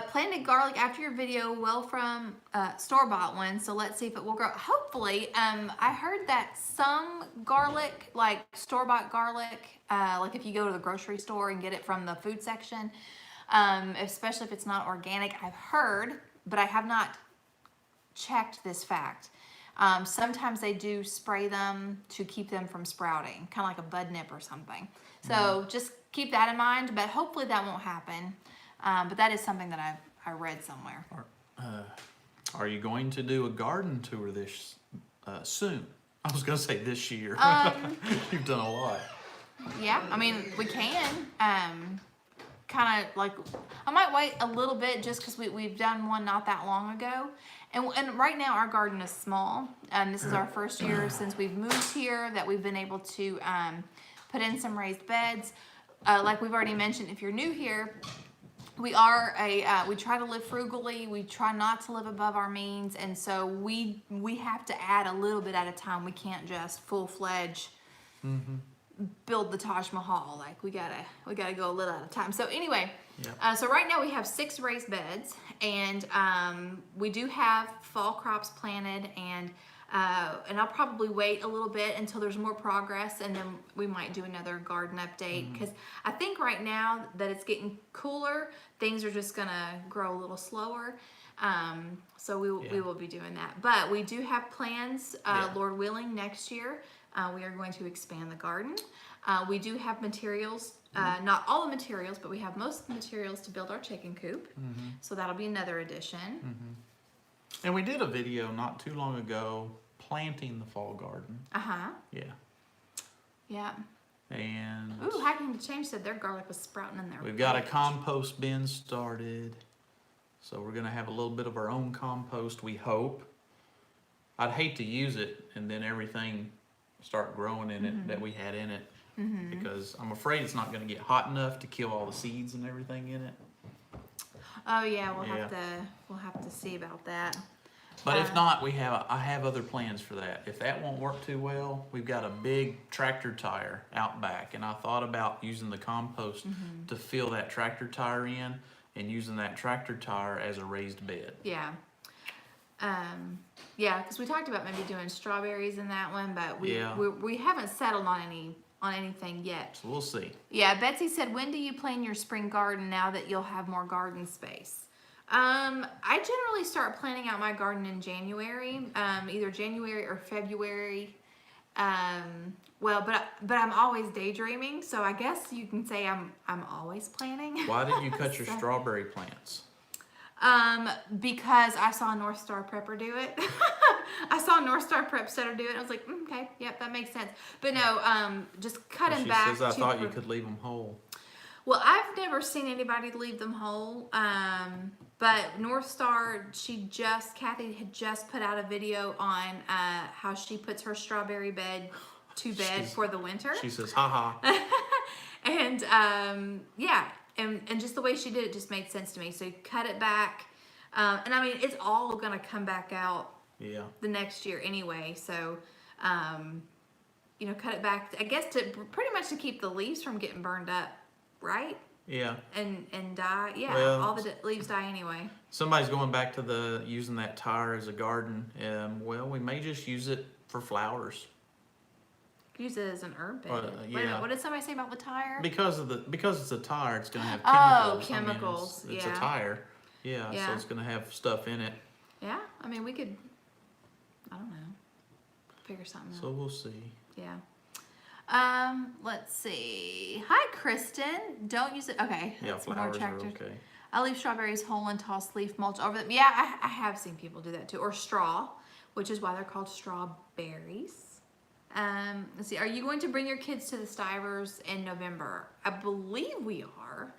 Planted garlic after your video, well from store-bought one, so let's see if it will grow. Hopefully, I heard that some garlic, like store-bought garlic, like if you go to the grocery store and get it from the food section, especially if it's not organic, I've heard, but I have not checked this fact. Sometimes they do spray them to keep them from sprouting, kind of like a bud nip or something. So just keep that in mind, but hopefully that won't happen. But that is something that I read somewhere. Are you going to do a garden tour this soon? I was going to say this year. You've done a lot. Yeah, I mean, we can. Kind of like, I might wait a little bit just because we've done one not that long ago. And right now our garden is small. This is our first year since we've moved here that we've been able to put in some raised beds. Like we've already mentioned, if you're new here, we try to live frugally. We try not to live above our means, and so we have to add a little bit at a time. We can't just full-fledged build the Taj Mahal. Like we gotta go a little at a time. So anyway, so right now we have 6 raised beds, and we do have fall crops planted, and I'll probably wait a little bit until there's more progress, and then we might do another garden update, because I think right now that it's getting cooler, things are just gonna grow a little slower. So we will be doing that. But we do have plans, Lord willing, next year. We are going to expand the garden. We do have materials, not all the materials, but we have most of the materials to build our chicken coop. So that'll be another addition. And we did a video not too long ago planting the fall garden. Yeah. Yeah. And ooh, Hacking to Change said their garlic was sprouting in there. we've got a compost bin started. So we're gonna have a little bit of our own compost, we hope. I'd hate to use it and then everything start growing in it that we had in it, because I'm afraid it's not gonna get hot enough to kill all the seeds and everything in it. Oh yeah, we'll have to see about that. But if not, I have other plans for that. If that won't work too well, we've got a big tractor tire out back, and I thought about using the compost to fill that tractor tire in, and using that tractor tire as a raised bed. Yeah. Yeah, because we talked about maybe doing strawberries in that one, but we haven't settled on anything yet. So we'll see. Yeah, Betsy said, when do you plan your spring garden now that you'll have more garden space? I generally start planning out my garden in January, either January or February. Well, but I'm always daydreaming, so I guess you can say I'm always planning. Why did you cut your strawberry plants? Because I saw North Star Prepper do it. I saw North Star Prep Setter do it. I was like, okay, yep, that makes sense. But no, just cut them back. She says, I thought you could leave them whole. Well, I've never seen anybody leave them whole. But North Star, Kathy had just put out a video on how she puts her strawberry bed to bed for the winter. She says, haha. And yeah, and just the way she did it just made sense to me. So you cut it back. And I mean, it's all going to come back out the next year anyway. So, you know, cut it back, I guess, to pretty much to keep the leaves from getting burned up, right? Yeah. And die. Yeah, well, all the leaves die anyway. Somebody's going back to using that tire as a garden. Well, we may just use it for flowers. Use it as an herb bed. Yeah. Wait a minute, what did somebody say about the tire? Because it's a tire, it's going to have chemicals. Oh, chemicals. I mean, it's a tire. Yeah, so it's going to have stuff in it. Yeah, I mean, we could, I don't know, figure something out. So we'll see. Yeah. Let's see. Hi, Kristen. Don't use it. Okay. Yeah, flowers are okay. I leave strawberries whole and toss leaf mulch over them. Yeah, I have seen people do that too. Or straw, which is why they're called strawberries. Let's see. Are you going to bring your kids to the Stivers in November? I believe we are.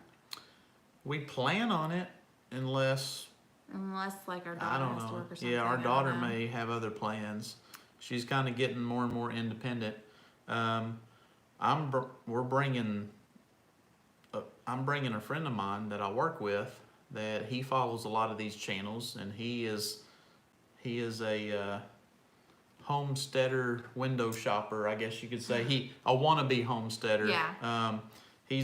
We plan on it, unless like our I daughter don't has to know. work or something. Yeah, our daughter may have other plans. She's kind of getting more and more independent. I'm bringing a friend of mine that I work with, that he follows a lot of these channels, and he is a homesteader, window shopper, I guess you could say. A wannabe homesteader. Yeah. He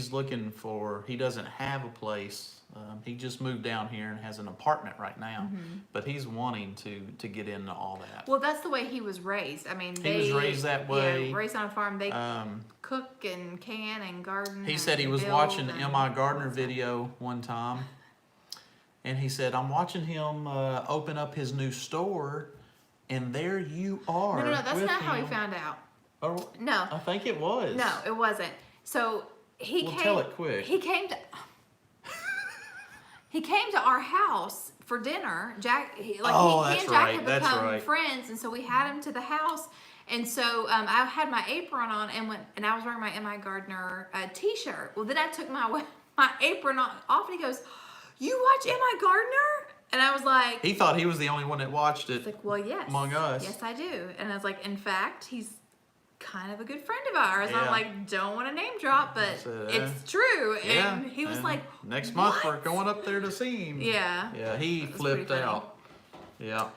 doesn't have a place. He just moved down here and has an apartment right now, but he's wanting to get into all that. Well, that's the way he was raised. I mean, he was raised that way. Yeah, raised on a farm. They cook and can and garden. He said he was watching the M.I. Gardner video one time, and he said, I'm watching him open up his new store, and there you are. No, that's not how he found out. Oh, no. I think it was. No, it wasn't. So tell it quick. He came to our house for dinner. He and Jack had become friends, and so we had him to the house. And so I had my apron on and I was wearing my M.I. Gardner t-shirt. Well, then I took my apron off, and he goes, "You watch M.I. Gardner?" And I was like, he thought he was the only one that watched it. Like, well, yes, among us. Yes, I do. And I was like, in fact, he's kind of a good friend of ours. Yeah. I'm like, don't want to name drop, but said, it's true. Yeah. And he was and like, next month we're "What?" going up there to see him. Yeah. Yeah, he That was flipped pretty funny. out. Yeah.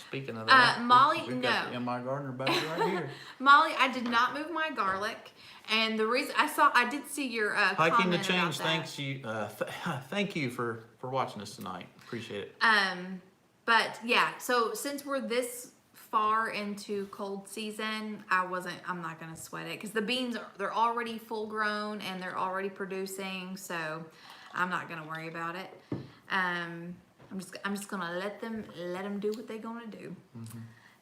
Speaking of that, Molly, we've got no. the M.I. Gardner bag right here. Molly, I did not move my garlic. And the reason I did see your Hiking the comment Change, about that. thank you for watching us tonight. Appreciate it. But yeah, so since we're this far into cold season, I'm not gonna sweat it because the beans they're already full grown and they're already producing, so I'm not gonna worry about it. I'm just gonna let them do what they're gonna do. Mm-hmm.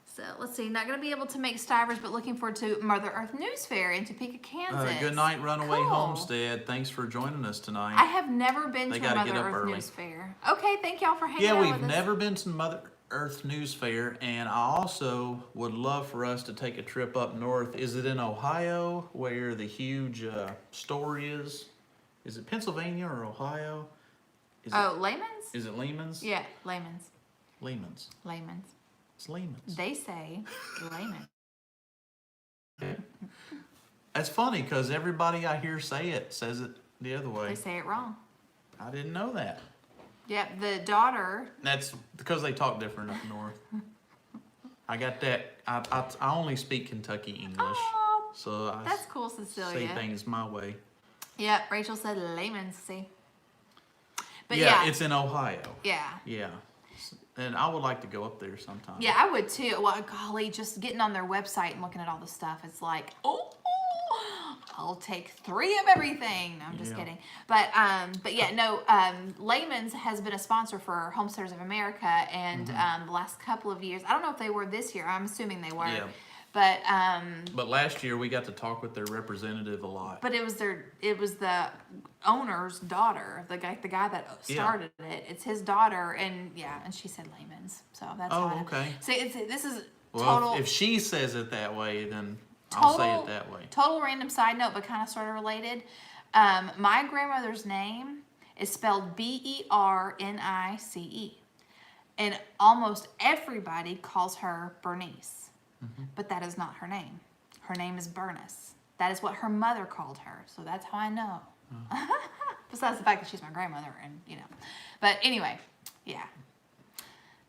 So let's see, not gonna be able to make stivers, but looking forward to Mother Earth News Fair in Topeka, Kansas. Good night, Runaway Cool. Homestead. Thanks for joining us tonight. I have never been They to a gotta Mother get up Earth early. News Fair. Okay, thank y'all for hanging Yeah, out we've with us. never been to Mother Earth News Fair, and I also would love for us to take a trip up north. Is it in Ohio where the huge store is? Is it Pennsylvania or Ohio? Layman's? Is it Lehman's? Yeah, Layman's. Lehman's. Layman's. It's Lehman's. They say Layman. That's funny because everybody I hear say it says it the other way. They say it wrong. I didn't know that. Yep, the daughter. That's because they talk different up north. I got that. I only speak Kentucky English, Oh, so I that's cool, say Cecilia. things my way. Yep, Rachel said Layman's. See. But yeah, yeah, it's in Ohio. yeah. Yeah, and I would like to go up there sometime. Yeah, I would too. Well, golly, just getting on their website and looking at all the stuff, it's like, oh, I'll take 3 of everything. No, I'm just Yeah. kidding. But yeah, no, Layman's has been a sponsor for Homesteaders of America, and the last couple of years, I don't know if they were this year. I'm assuming they were. Yeah. But last year we got to talk with their representative a lot. But it was the owner's daughter, the guy that started it. It's his daughter, and she said Layman's, so that's Oh, okay. See, this is Well, total. if she says it that way, then I'll say it that way. Total random side note, but kind of sort of related. My grandmother's name is spelled Bernice, and almost everybody calls her Bernice. But that is not her name. Her name is Bernice. That is what her mother called her. So that's how I know. Besides the fact that she's my grandmother, and But anyway, yeah.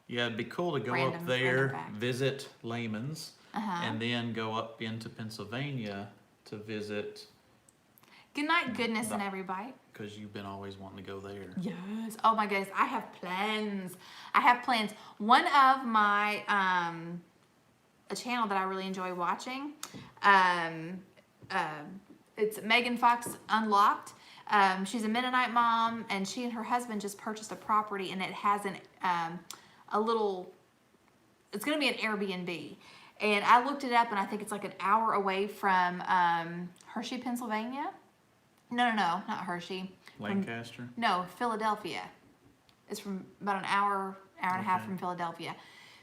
Yeah, it'd be cool to go Random- up there, random fact. visit Layman's, Uh-huh. and then go up into Pennsylvania to visit, Good night, goodness, and every bite. because you've been always wanting to go there. Yes. Oh my goodness, I have plans. One of my a channel that I really enjoy watching. It's Megan Fox Unlocked. She's a Mennonite mom, and she and her husband just purchased a property, and it has it's going to be an Airbnb. And I looked it up, and I think it's like an hour away from Hershey, Pennsylvania. No, not Hershey. Lancaster? No, Philadelphia. It's from about an hour and a half Okay. from Philadelphia.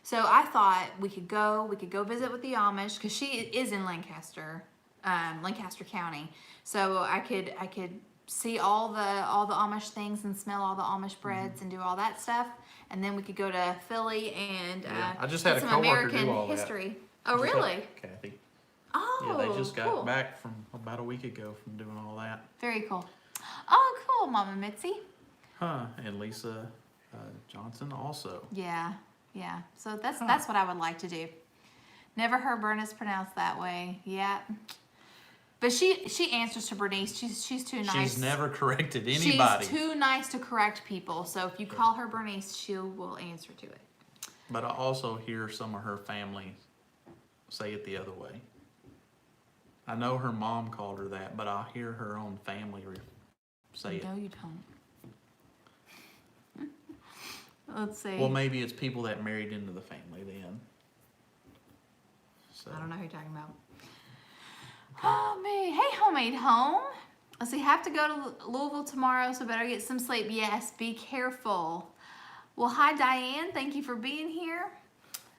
So I thought we could go visit with the Amish, because she is in Lancaster, Lancaster County. So I could see all the Amish things and smell all the Amish breads and do all that stuff, and then we could go to Philly and Yeah, I just get had a some coworker American do all that. history. Oh, Just really? like Kathy. Oh, Yeah, they just got cool. back from about a week ago from doing all that. Very cool. Oh, cool, Mama Mitzi. Huh, and Lisa Johnson also. Yeah. So that's what I would like to do. Never heard Bernice pronounced that way. Yeah. But she answers to Bernice. She's too nice. She's never corrected anybody. She's too nice to correct people. So if you call her Bernice, she will answer to it. But I also hear some of her family say it the other way. I know her mom called her that, but I hear her own family say it. No, you don't. Let's see. Well, maybe it's people that married into the family then. So. I don't know who you're talking about. Oh, me. Hey, Homemade Home. Let's see. Have to go to Louisville tomorrow, so better get some sleep. Yes, be careful. Well, hi, Diane. Thank you for being here.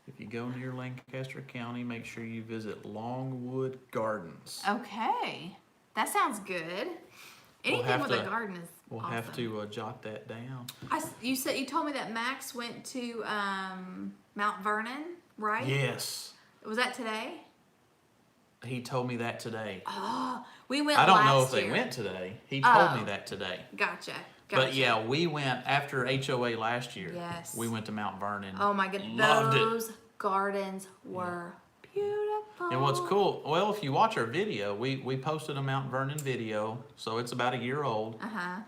If you go near Lancaster County, make sure you visit Longwood Gardens. Okay. That sounds good. Anything with a garden is We'll awesome. have to jot that down. You told me that Max went to Mount Vernon, right? Yes. Was that today? He told me that today. Oh, we went I don't know last if they year. went today. He told me Oh. that today. Gotcha. But yeah, we went after HOA last year. Yes. We went to Mount Vernon. Oh my goodness. Loved Those gardens were beautiful. And what's cool, well, if you watch our video, we posted a Mount Vernon video, so it's about a year old.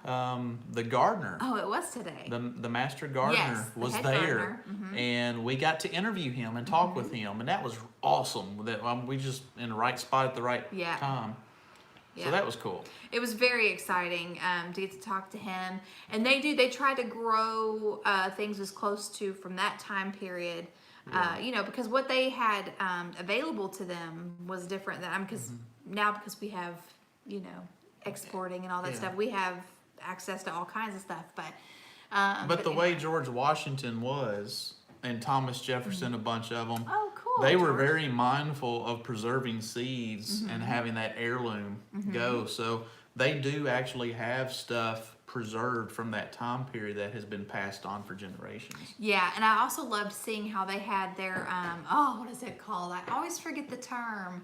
The gardener, Oh, it was today. the master gardener Yes, the was head there, gardener. and we got to interview him and talk with him, and that was awesome. That we just in the right spot at the right Yeah. time. Yeah. So that was cool. It was very exciting to get to talk to him. And they try to grow things as close to from that time period. You know, because what they had available to them was different than because now because we have, you know, exporting and all that stuff, we have access to all kinds of stuff. But the way George Washington was, and Thomas Jefferson, a bunch of them, oh, cool. they were George. very mindful of preserving seeds and having that heirloom go. So they do actually have stuff preserved from that time period that has been passed on for generations. Yeah, and I also loved seeing how they had their what is it called? I always forget the term.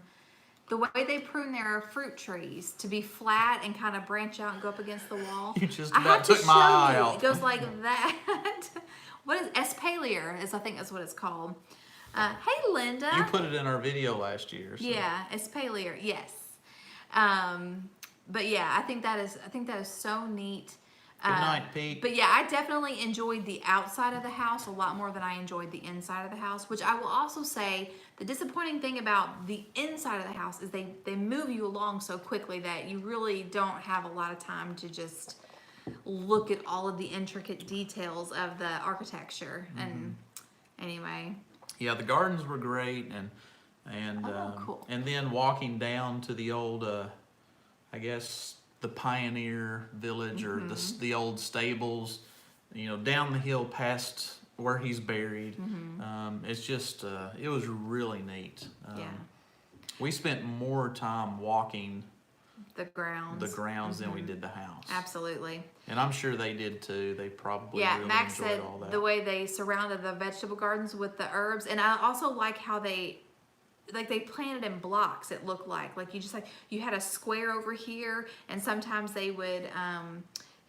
The way they prune their fruit trees to be flat and kind of branch out and go up against the wall. You just I about have to took my show eye you. out. It goes like that. What is espalier? I think that's what it's called. Hey, Linda. You put it in our video last year. So. Yeah, espalier. Yes. But yeah, I think that is so neat. Good night, Pete. But yeah, I definitely enjoyed the outside of the house a lot more than I enjoyed the inside of the house, which I will also say the disappointing thing about the inside of the house is they move you along so quickly that you really don't have a lot of time to just look at all of the intricate details of the architecture. And anyway. Yeah, the gardens were great, and cool. And then walking down to the old, I guess, the Pioneer Village or the old stables, you know, down the hill past where he's buried. It's just, it was really neat. Yeah. We spent more time walking The grounds. than we did the house. Absolutely. And I'm sure they did too. They probably Yeah, really Max enjoyed said all that. the way they surrounded the vegetable gardens with the herbs, and I also like how they planted in blocks. It looked like you had a square over here, and sometimes they would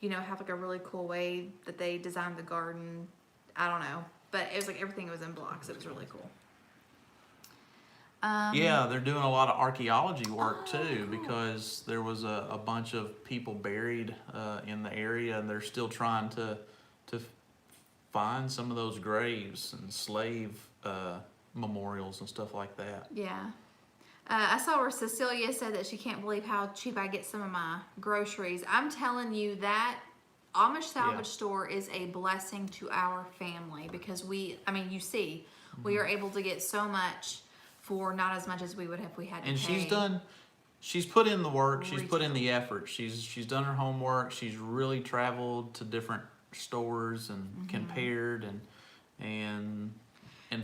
you know, have like a really cool way that they designed the garden. I don't know, but it was like everything was in blocks. It was really cool. Yeah, they're doing a lot of archaeology work too, cool. because there was a bunch of people buried in the area, and they're still trying to find some of those graves and slave memorials and stuff like that. Yeah. I saw where Cecilia said that she can't believe how cheap I get some of my groceries. I'm telling you that Amish salvage store is a blessing to our family because you see, we are able to get so much for not as much as we would have if we had to And pay. she's put in the work, she's put in the effort, she's done her homework, she's really traveled to different stores and compared and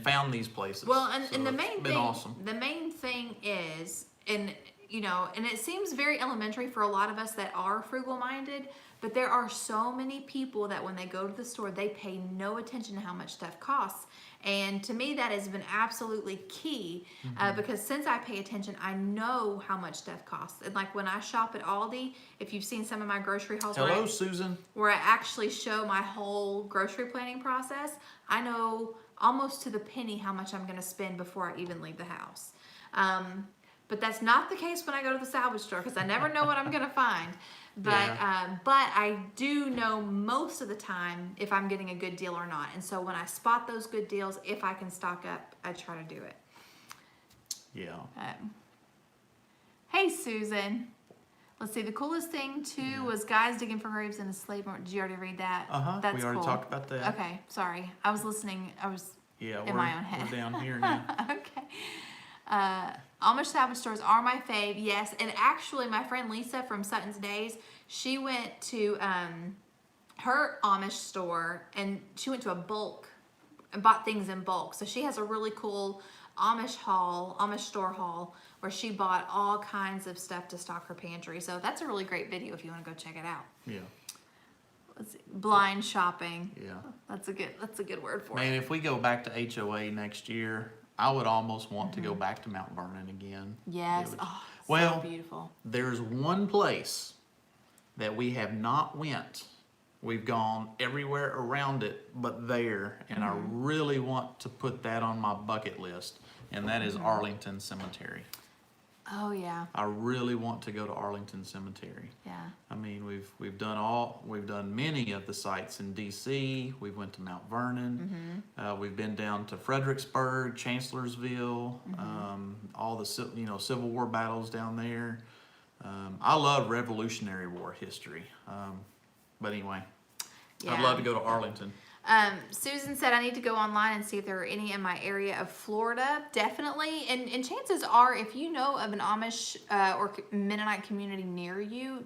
found these places. Well, and So the it's main been thing, awesome. the main thing is, and you know, and it seems very elementary for a lot of us that are frugal minded, but there are so many people that when they go to the store, they pay no attention to how much stuff costs. And to me, that has been absolutely key because since I pay attention, I know how much stuff costs. And like when I shop at Aldi, if you've seen some of my grocery hauls, Hello, Susan. where I actually show my whole grocery planning process, I know almost to the penny how much I'm going to spend before I even leave the house. But that's not the case when I go to the salvage store because I never know what I'm going to find. But but I do know most of the time if I'm getting a good deal or not. And so when I spot those good deals, if I can stock up, I try to do it. Yeah. Hey, Susan. Let's see. The coolest thing too was guys digging for graves in a slave market. Did you already read that? That's we already cool. talked about that. Okay, sorry. I was listening. I was Yeah, in my own head. we're down here now. Okay. Amish salvage stores are my fave, yes. And actually, my friend Lisa from Sutton's Days, she went to her Amish store and she went to a bulk and bought things in bulk. So she has a really cool Amish store haul, where she bought all kinds of stuff to stock her pantry. So that's a really great video if you want to go check it out. Yeah. Let's see. Blind shopping. Yeah. That's a good word for Man, it. if we go back to HOA next year, I would almost want to go back to Mount Vernon again. Yes. It would- Oh, well, so beautiful. There's one place that we have not went. We've gone everywhere around it but there, and I really want to put that on my bucket list, and that is Arlington Cemetery. Oh yeah. I really want to go to Arlington Cemetery. Yeah. I mean, we've done many of the sites in DC. We went to Mount Vernon. We've been down to Fredericksburg, Chancellorsville, all the Civil War battles down there. I love Revolutionary War history. But anyway, I'd love to go to Arlington. Susan said, I need to go online and see if there are any in my area of Florida. Definitely. And chances are, if you know of an Amish or Mennonite community near you,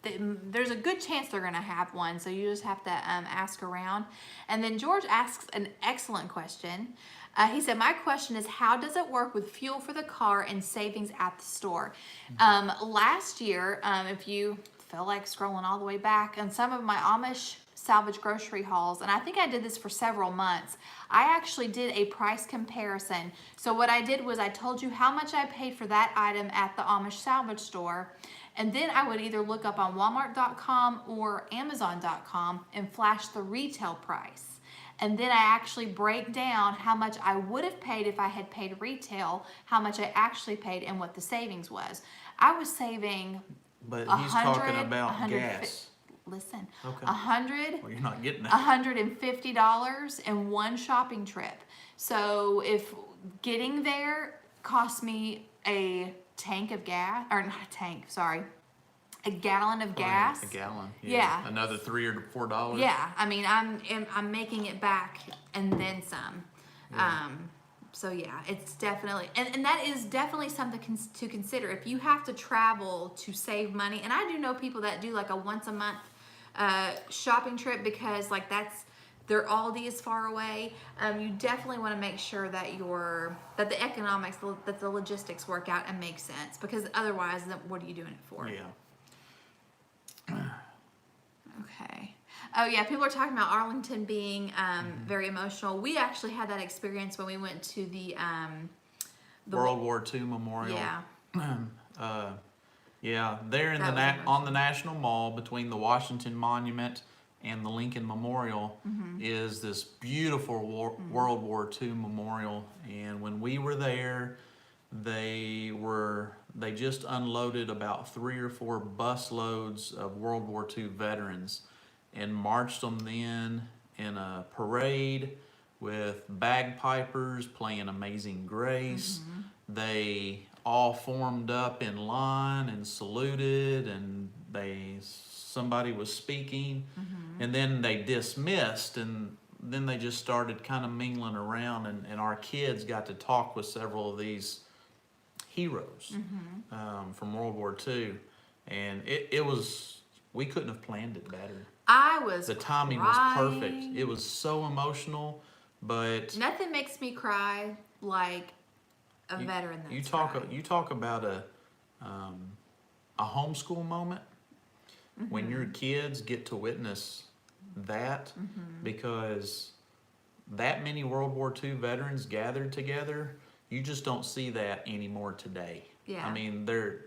there's a good chance they're going to have one. So you just have to ask around. And then George asks an excellent question. He said, my question is, how does it work with fuel for the car and savings at the store? Last year, if you feel like scrolling all the way back, on some of my Amish salvage grocery hauls, and I think I did this for several months, I actually did a price comparison. So what I did was I told you how much I paid for that item at the Amish salvage store, and then I would either look up on Walmart.com or Amazon.com and flash the retail price. And then I actually break down how much I would have paid if I had paid retail, how much I actually paid, and what the savings was. I was saving But he's talking about gas. Listen, Okay. Well, you're not getting that. $150 in one shopping trip. So if getting there cost me a tank of gas, or not a tank, sorry, a gallon of gas. A gallon. Yeah. Another $3 or $4. Yeah, I mean, I'm making it back and then some. Yeah. So yeah, it's definitely, and that is definitely something to consider. If you have to travel to save money, and I do know people that do like a once a month shopping trip because like their Aldi is far away. You definitely want to make sure that that the economics, that the logistics work out and make sense, because otherwise, then what are you doing it for? Yeah. Okay. Oh yeah, people are talking about Arlington being very emotional. We actually had that experience when we went to the World War II Memorial. Yeah. Yeah, there in on the National Mall between the Washington Monument and the Lincoln Memorial is this beautiful World War II memorial. And when we were there, they just unloaded about 3 or 4 bus loads of World War II veterans and marched them in a parade with bagpipers playing Amazing Grace. They all formed up in line and saluted, and somebody was speaking, and then they dismissed, and then they just started kind of mingling around, and our kids got to talk with several of these heroes from World War II, and we couldn't have planned it better. The timing was perfect. It was so emotional, but nothing makes me cry like a veteran that's you talk about a homeschool moment when your kids get to witness that, because that many World War II veterans gathered together, you just don't see that anymore today. Yeah. I mean, they're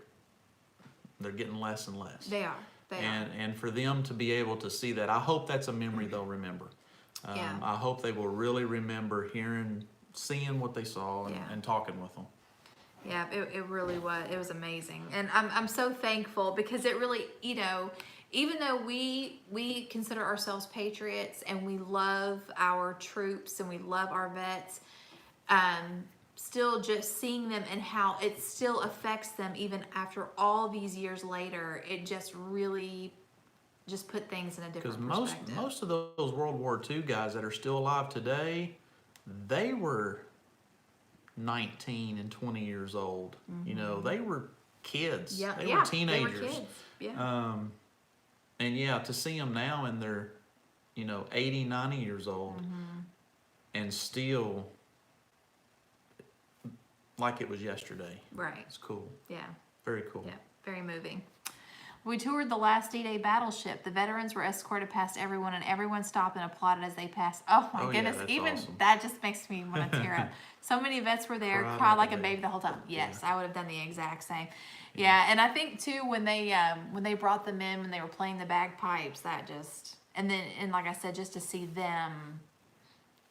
getting less and less. They are. And for them to be able to see that, I hope that's a memory they'll remember. I hope they will really remember seeing what they saw and talking with them. Yeah, it really was. It was amazing. And I'm so thankful, because it really, even though we consider ourselves patriots and we love our troops and we love our vets, still just seeing them and how it still affects them even after all these years later, it just really just put things in a different perspective. Because most of those World War II guys that are still alive today, they were 19 and 20 years old. They were kids. They were teenagers. They were kids. Yeah. And to see them now and they're 80, 90 years old and still like it was yesterday. Right. It's cool. Yeah. Very cool. Yeah. Very moving. We toured the last D-Day battleship. The veterans were escorted past everyone, and everyone stopped and applauded as they passed. Oh my goodness! that's Even awesome. that just makes me want to tear up. So many vets were there, cried like a baby the whole time. Yes, Yeah. I would have done the exact same. Yeah, and I think too when they brought them in when they were playing the bagpipes, that just and like I said, just to see them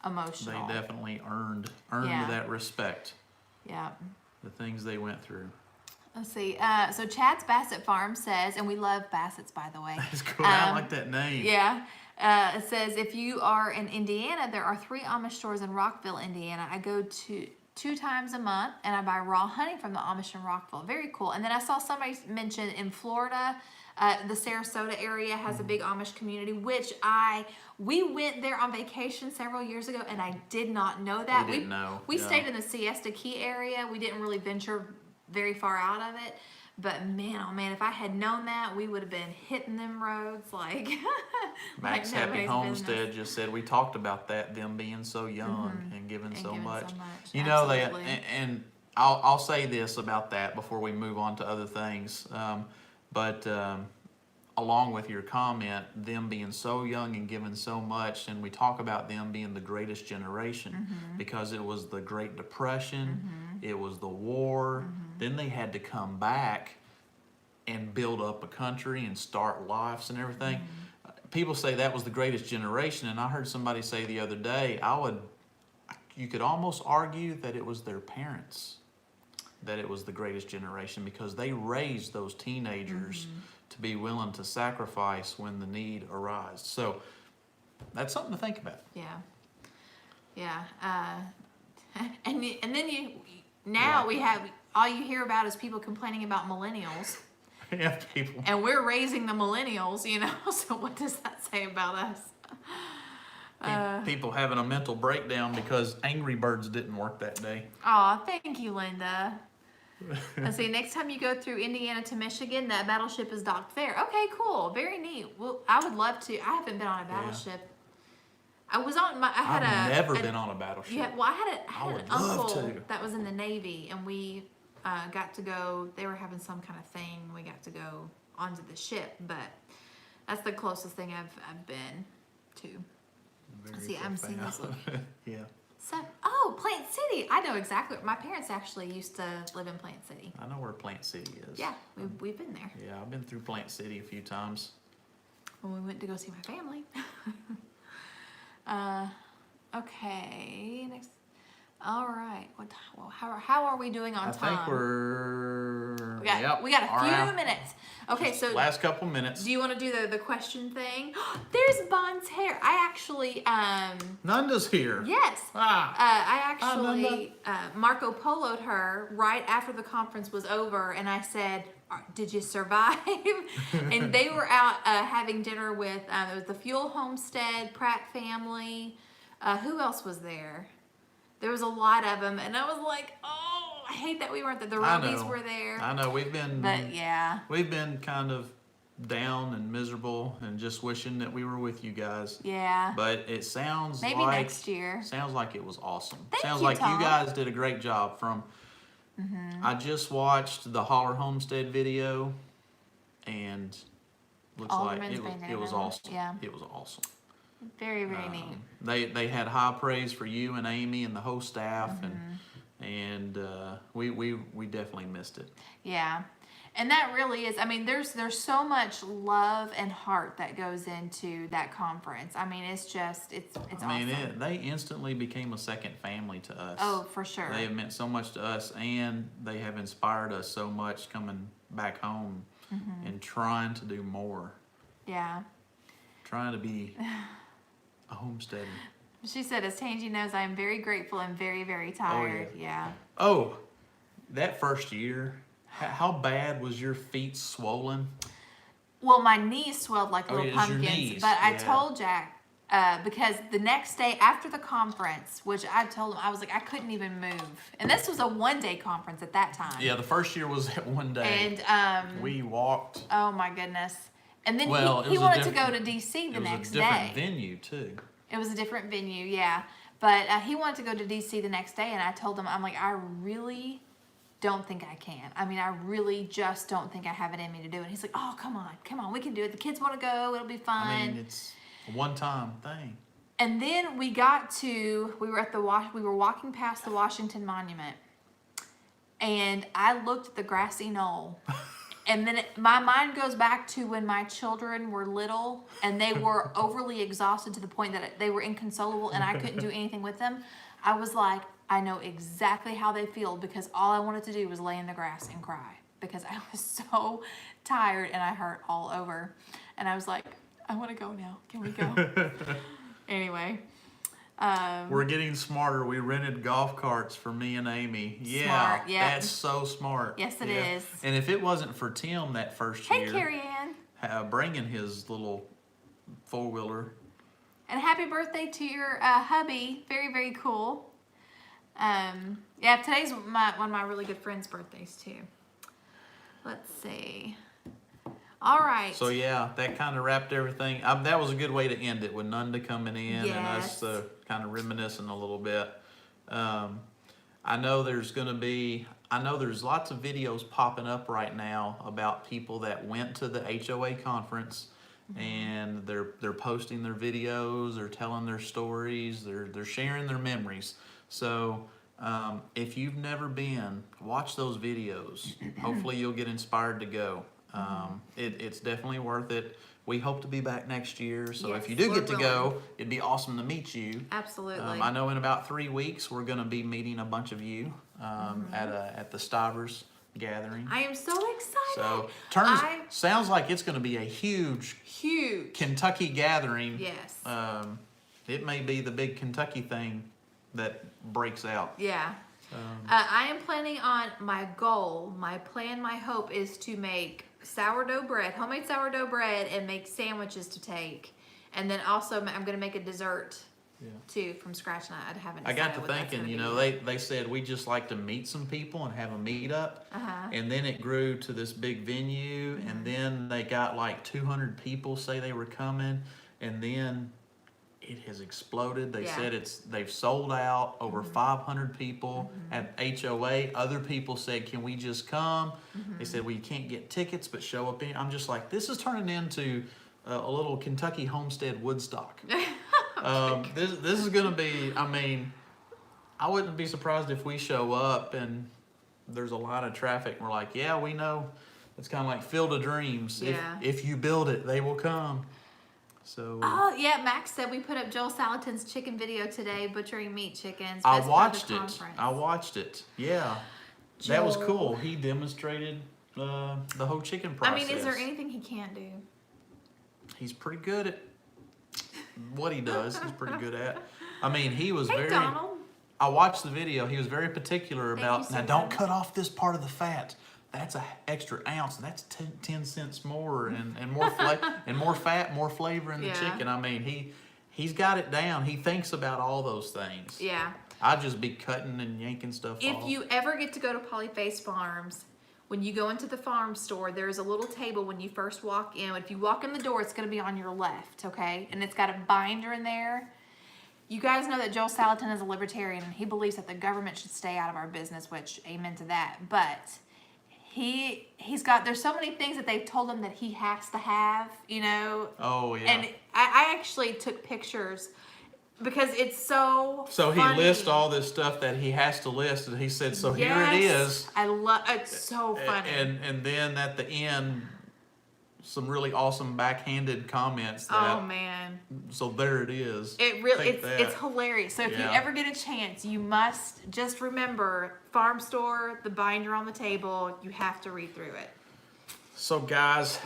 emotional. They definitely earned Yeah. that respect. Yeah. The things they went through. Let's see. So Chad's Bassett Farm says, and we love Bassett's, by the way. That's cool. I like that name. Yeah. It says, if you are in Indiana, there are 3 Amish stores in Rockville, Indiana. I go to 2 times a month, and I buy raw honey from the Amish in Rockville. Very cool. And then I saw somebody mention in Florida, the Sarasota area has a big Amish community, which we went there on vacation several years ago, and I did not know that. We didn't know. We Yeah. stayed in the Siesta Key area. We didn't really venture very far out of it. But man, oh man, if I had known that, we would have been hitting them roads like Max like Happy nobody's Homestead business. just said, we talked about that, them being so young and giving so giving much. so much, You know, absolutely. and I'll say this about that before we move on to other things. But along with your comment, them being so young and giving so much, and we talk about them being the greatest generation because it was the Great Depression, it was the war, then they had to come back and build up a country and start lives and everything. People say that was the greatest generation, and I heard somebody say the other day, you could almost argue that it was their parents that it was the greatest generation because they raised those teenagers to be willing to sacrifice when the need arises. So that's something to think about. Yeah. Yeah. And then now we have, all you hear about is people complaining about millennials. Yeah, people. And we're raising the millennials, you know, so what does that say about us? People having a mental breakdown because Angry Birds didn't work that day. Aw, thank you, Linda. Let's see, next time you go through Indiana to Michigan, that battleship is docked there. Okay, cool. Very neat. Well, I would love to. I haven't been on a battleship. I was on I've never been on a battleship. Yeah, well, I had an would love uncle to. that was in the Navy, and we got to go. They were having some kind of thing. We got to go onto the ship, but that's the closest thing I've been to. Very See, I'm seeing this profound. Yeah. So, Plant City. I know exactly. My parents actually used to live in Plant City. I know where Plant City is. Yeah, we've been there Yeah, I've been through Plant City a few times. when we went to go see my family. Okay, next. All right. How are we doing on I time? think we're... We got a all few right. minutes. Okay, so Last couple minutes. do you want to do the question thing? There's Bond's hair. I actually Nanda's here. yes. Ah. I actually Marco Polo'd her right after the conference was over, and I said, "Did you survive?" And they were out having dinner with it was the Fuel Homestead, Pratt family. Who else was there? There was a lot of them, and I was like, "Oh, I hate that we weren't there." The Robies were there. I know we've been kind of down and miserable and just wishing that we were with you guys. Yeah. But it sounds Maybe like next year. Sounds like it was awesome. Thank sounds you, like Tom. you guys did a great job. I just watched the Holler Homestead video, and looks like Alderman's it Bandana. was awesome. Yeah. It was awesome. Very, very neat. They had high praise for you and Amy and the whole staff, and we definitely missed it. Yeah. And that really is, I mean, there's so much love and heart that goes into that conference. I mean, it's awesome. I mean, they instantly became a second family to us. Oh, for sure. They have meant so much to us, and they have inspired us so much coming back home and trying to do more, Yeah. trying to be a homesteader. She said, as Tangy knows, I am very grateful and very, very tired. Yeah. Oh, that first year, how bad was your feet swollen? Well, my knees swelled like Oh, little it was your pumpkins. knees, But I yeah. told Jack, because the next day after the conference, which I told him, I was like, I couldn't even move. And this was a one-day conference at that time. Yeah, the first year was that one day. And, we walked. oh my goodness. And then Well, he it was a wanted to go different- to D.C. the It was next a different day. venue, too. It was a different venue, yeah. But he wanted to go to D.C. the next day, and I told him, I'm like, I really don't think I can. I mean, I really just don't think I have it in me to do it. He's like, oh, come on, we can do it. The kids want to go. It'll be fun. I mean, it's a one-time thing. And then we were walking past the Washington Monument, and I looked at the grassy knoll, and then my mind goes back to when my children were little, and they were overly exhausted to the point that they were inconsolable, and I couldn't do anything with them. I was like, I know exactly how they feel, because all I wanted to do was lay in the grass and cry, because I was so tired and I hurt all over. And I was like, I want to go now. Can we go? Anyway. We're getting smarter. We rented golf carts for me and Amy. Yeah, Smart, yeah. That's so smart. Yes, it is. And if it wasn't for Tim that first Hey, year, Carrie Ann. Bringing his little four-wheeler. And happy birthday to your hubby. Very, very cool. Yeah, today's one of my really good friends' birthdays too. Let's see. All right. So yeah, that kind of wrapped everything. That was a good way to end it, with Nunda coming in and us kind of reminiscing a little bit. I know there's lots of videos popping up right now about people that went to the HOA conference, and they're posting their videos, they're telling their stories, they're sharing their memories. So if you've never been, watch those videos. Hopefully you'll get inspired to go. It's definitely worth it. We hope to be back next year, so Yes, if you do we're get to go, it'd be awesome to meet you. Absolutely. I know in about 3 weeks we're going to be meeting a bunch of you at the Stivers gathering. I am so excited. So sounds like it's going to be a huge Kentucky gathering. Yes. It may be the big Kentucky thing that breaks out. Yeah. I am planning on my plan, my hope is to make homemade sourdough bread, and make sandwiches to take. And then also I'm going to make a dessert too from scratch. And I haven't decided I got to what that's thinking, gonna be. they said we just like to meet some people and have a meetup. Uh-huh. And then it grew to this big venue, and then they got like 200 people say they were coming, and then it has exploded. They said they've sold out, over 500 people at HOA. Other people said, can we just come? They said, well, you can't get tickets, but show up. I'm just like, this is turning into a little Kentucky Homestead Woodstock. This is going to be, I mean, I wouldn't be surprised if we show up and there's a lot of traffic. And we're like, yeah, we know. It's kind of like Field of Dreams. Yeah. If you build it, they will come. So. Oh yeah, Max said we put up Joel Salatin's chicken video today, butchering meat chickens. I best part of the watched it. Yeah, Joel. That was cool. He demonstrated the whole chicken process. I mean, is there anything he can't do? He's pretty good at what he does. He's pretty good at. I mean, he was Hey, Donald. I watched the video. He was very particular about, so now don't much. cut off this part of the fat. That's an extra ounce. That's 10 cents more, and more and more fat, more flavor in the chicken. I mean, he's got it down. He thinks about all those things. Yeah. I'd just be cutting and yanking stuff off. If you ever get to go to Polyface Farms, when you go into the farm store, there's a little table when you first walk in. If you walk in the door, it's going to be on your left, okay? And it's got a binder in there. You guys know that Joel Salatin is a libertarian, and he believes that the government should stay out of our business, which amen to that. But there's so many things that they've told him that he has to have, you know. Oh yeah. And I actually took pictures because it's so he funny. lists all this stuff that he has to list, and he said, so here it is. I love it's so funny. And then at the end, some really awesome backhanded comments. That, oh man. So there it is. It really it's hilarious. So if you Yeah. ever get a chance, you must just remember farm store, the binder on the table, you have to read through it. So guys,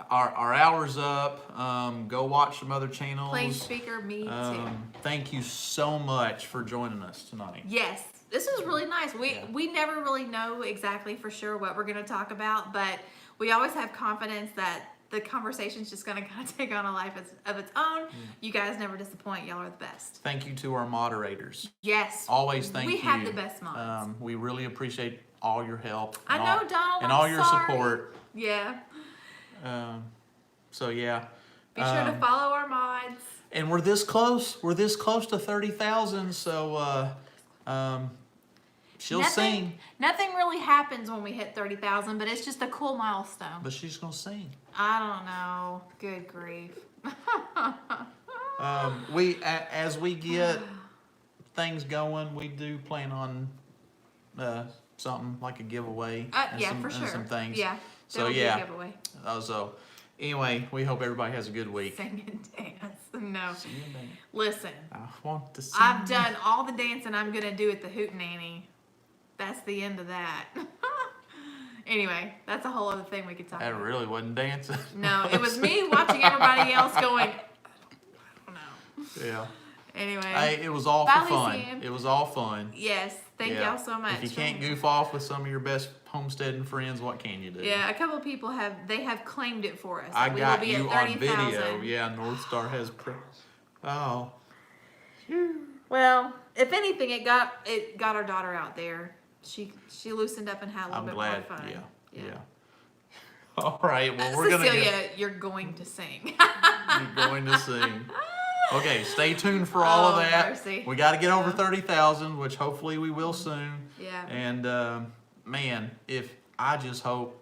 our hour's up. Go watch some other channels. Play speaker, me too. Thank you so much for joining us tonight. Yes. This was really nice. We never really know exactly for sure what we're going to talk about, but we always have confidence that the conversation's just going to kind of take on a life of its own. You guys never disappoint. Y'all are the best. Thank you to our moderators. Yes. Always thank you. We have the best mods. We really appreciate all your help. I know, Donald. And I'm all your sorry. support. Yeah. So yeah. Be sure to follow our mods. And we're this close. We're this close to 30,000. So She'll sing. Nothing really happens when we hit 30,000, but it's just a cool milestone. But she's gonna sing. I don't know. Good grief. As we get things going, we do plan on something like a giveaway. And Yeah, some, for and sure. some things. Yeah. So That'll be yeah. a giveaway. So anyway, we hope everybody has a good week. Sing and dance. No. See you then. Listen, I want to sing. I've done all the dancing I'm gonna do at the Hootenanny. That's the end of that. Anyway, that's a whole other thing we could talk That about. really wasn't dancing. No, it was me watching everybody else going, I don't know. Yeah. Anyway. Hey, it was all for Finally fun. see him. It was all fun. Yes, thank Yeah. y'all so much. If you can't goof off with some of your best homesteading friends, what can you do? Yeah, a couple of people have claimed it for us. I We got will be you at on 30,000. video. Yeah, North Star has. Oh. Well, if anything, it got our daughter out there. She loosened up and had a little I'm bit glad. more fun. Yeah. All right. Well, we're Cecilia, gonna you're going to sing. you're going to sing. Okay, stay tuned for all of Oh, that. mercy. We got to get over 30,000, which hopefully we will soon. Yeah. And man, if I just hope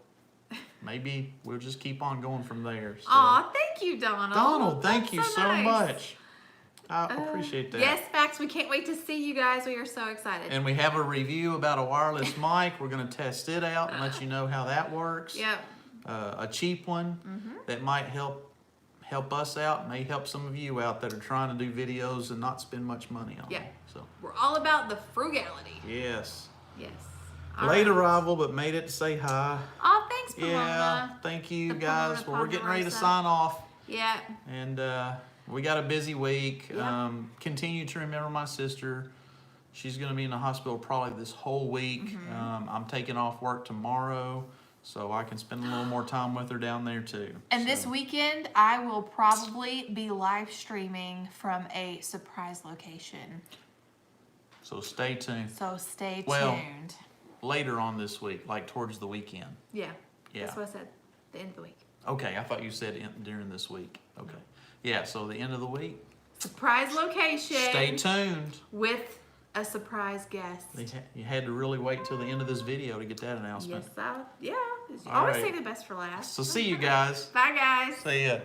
maybe we'll just keep on going from there. So. Aw, thank you, Donald. Donald, thank That's you so nice. much. I appreciate that. Yes, Max, we can't wait to see you guys. We are so excited. And we have a review about a wireless mic. We're going to test it out and let you know how that works. Yep. A cheap one that might help us out, may help some of you out that are trying to do videos and not spend much money on Yeah. them. So We're all about the frugality. yes. Yes. All Late right. arrival, but made it to say hi. Aw, thanks, Pomona. Yeah, thank you The guys. Pomona Well, we're getting ready to Ponderosa. sign off. Yeah. And we got a busy week. Yeah. Continue to remember my sister. She's going to be in the hospital probably this whole week. Mm-hmm. I'm taking off work tomorrow, so I can spend a little more time with her down there too. And So, this weekend, I will probably be live streaming from a surprise location. So stay tuned. So stay Well, tuned. Later on this week, like towards the weekend. Yeah. Yeah. That's what I said. The end of the week. Okay, I thought you said during this week. Okay. Yeah, so the end of the week. Surprise location. Stay tuned. With a surprise guest. You had to really wait till the end of this video to get that announcement. Yes, yeah. All Always right. say the best for last. So see you guys. Bye, guys. See ya.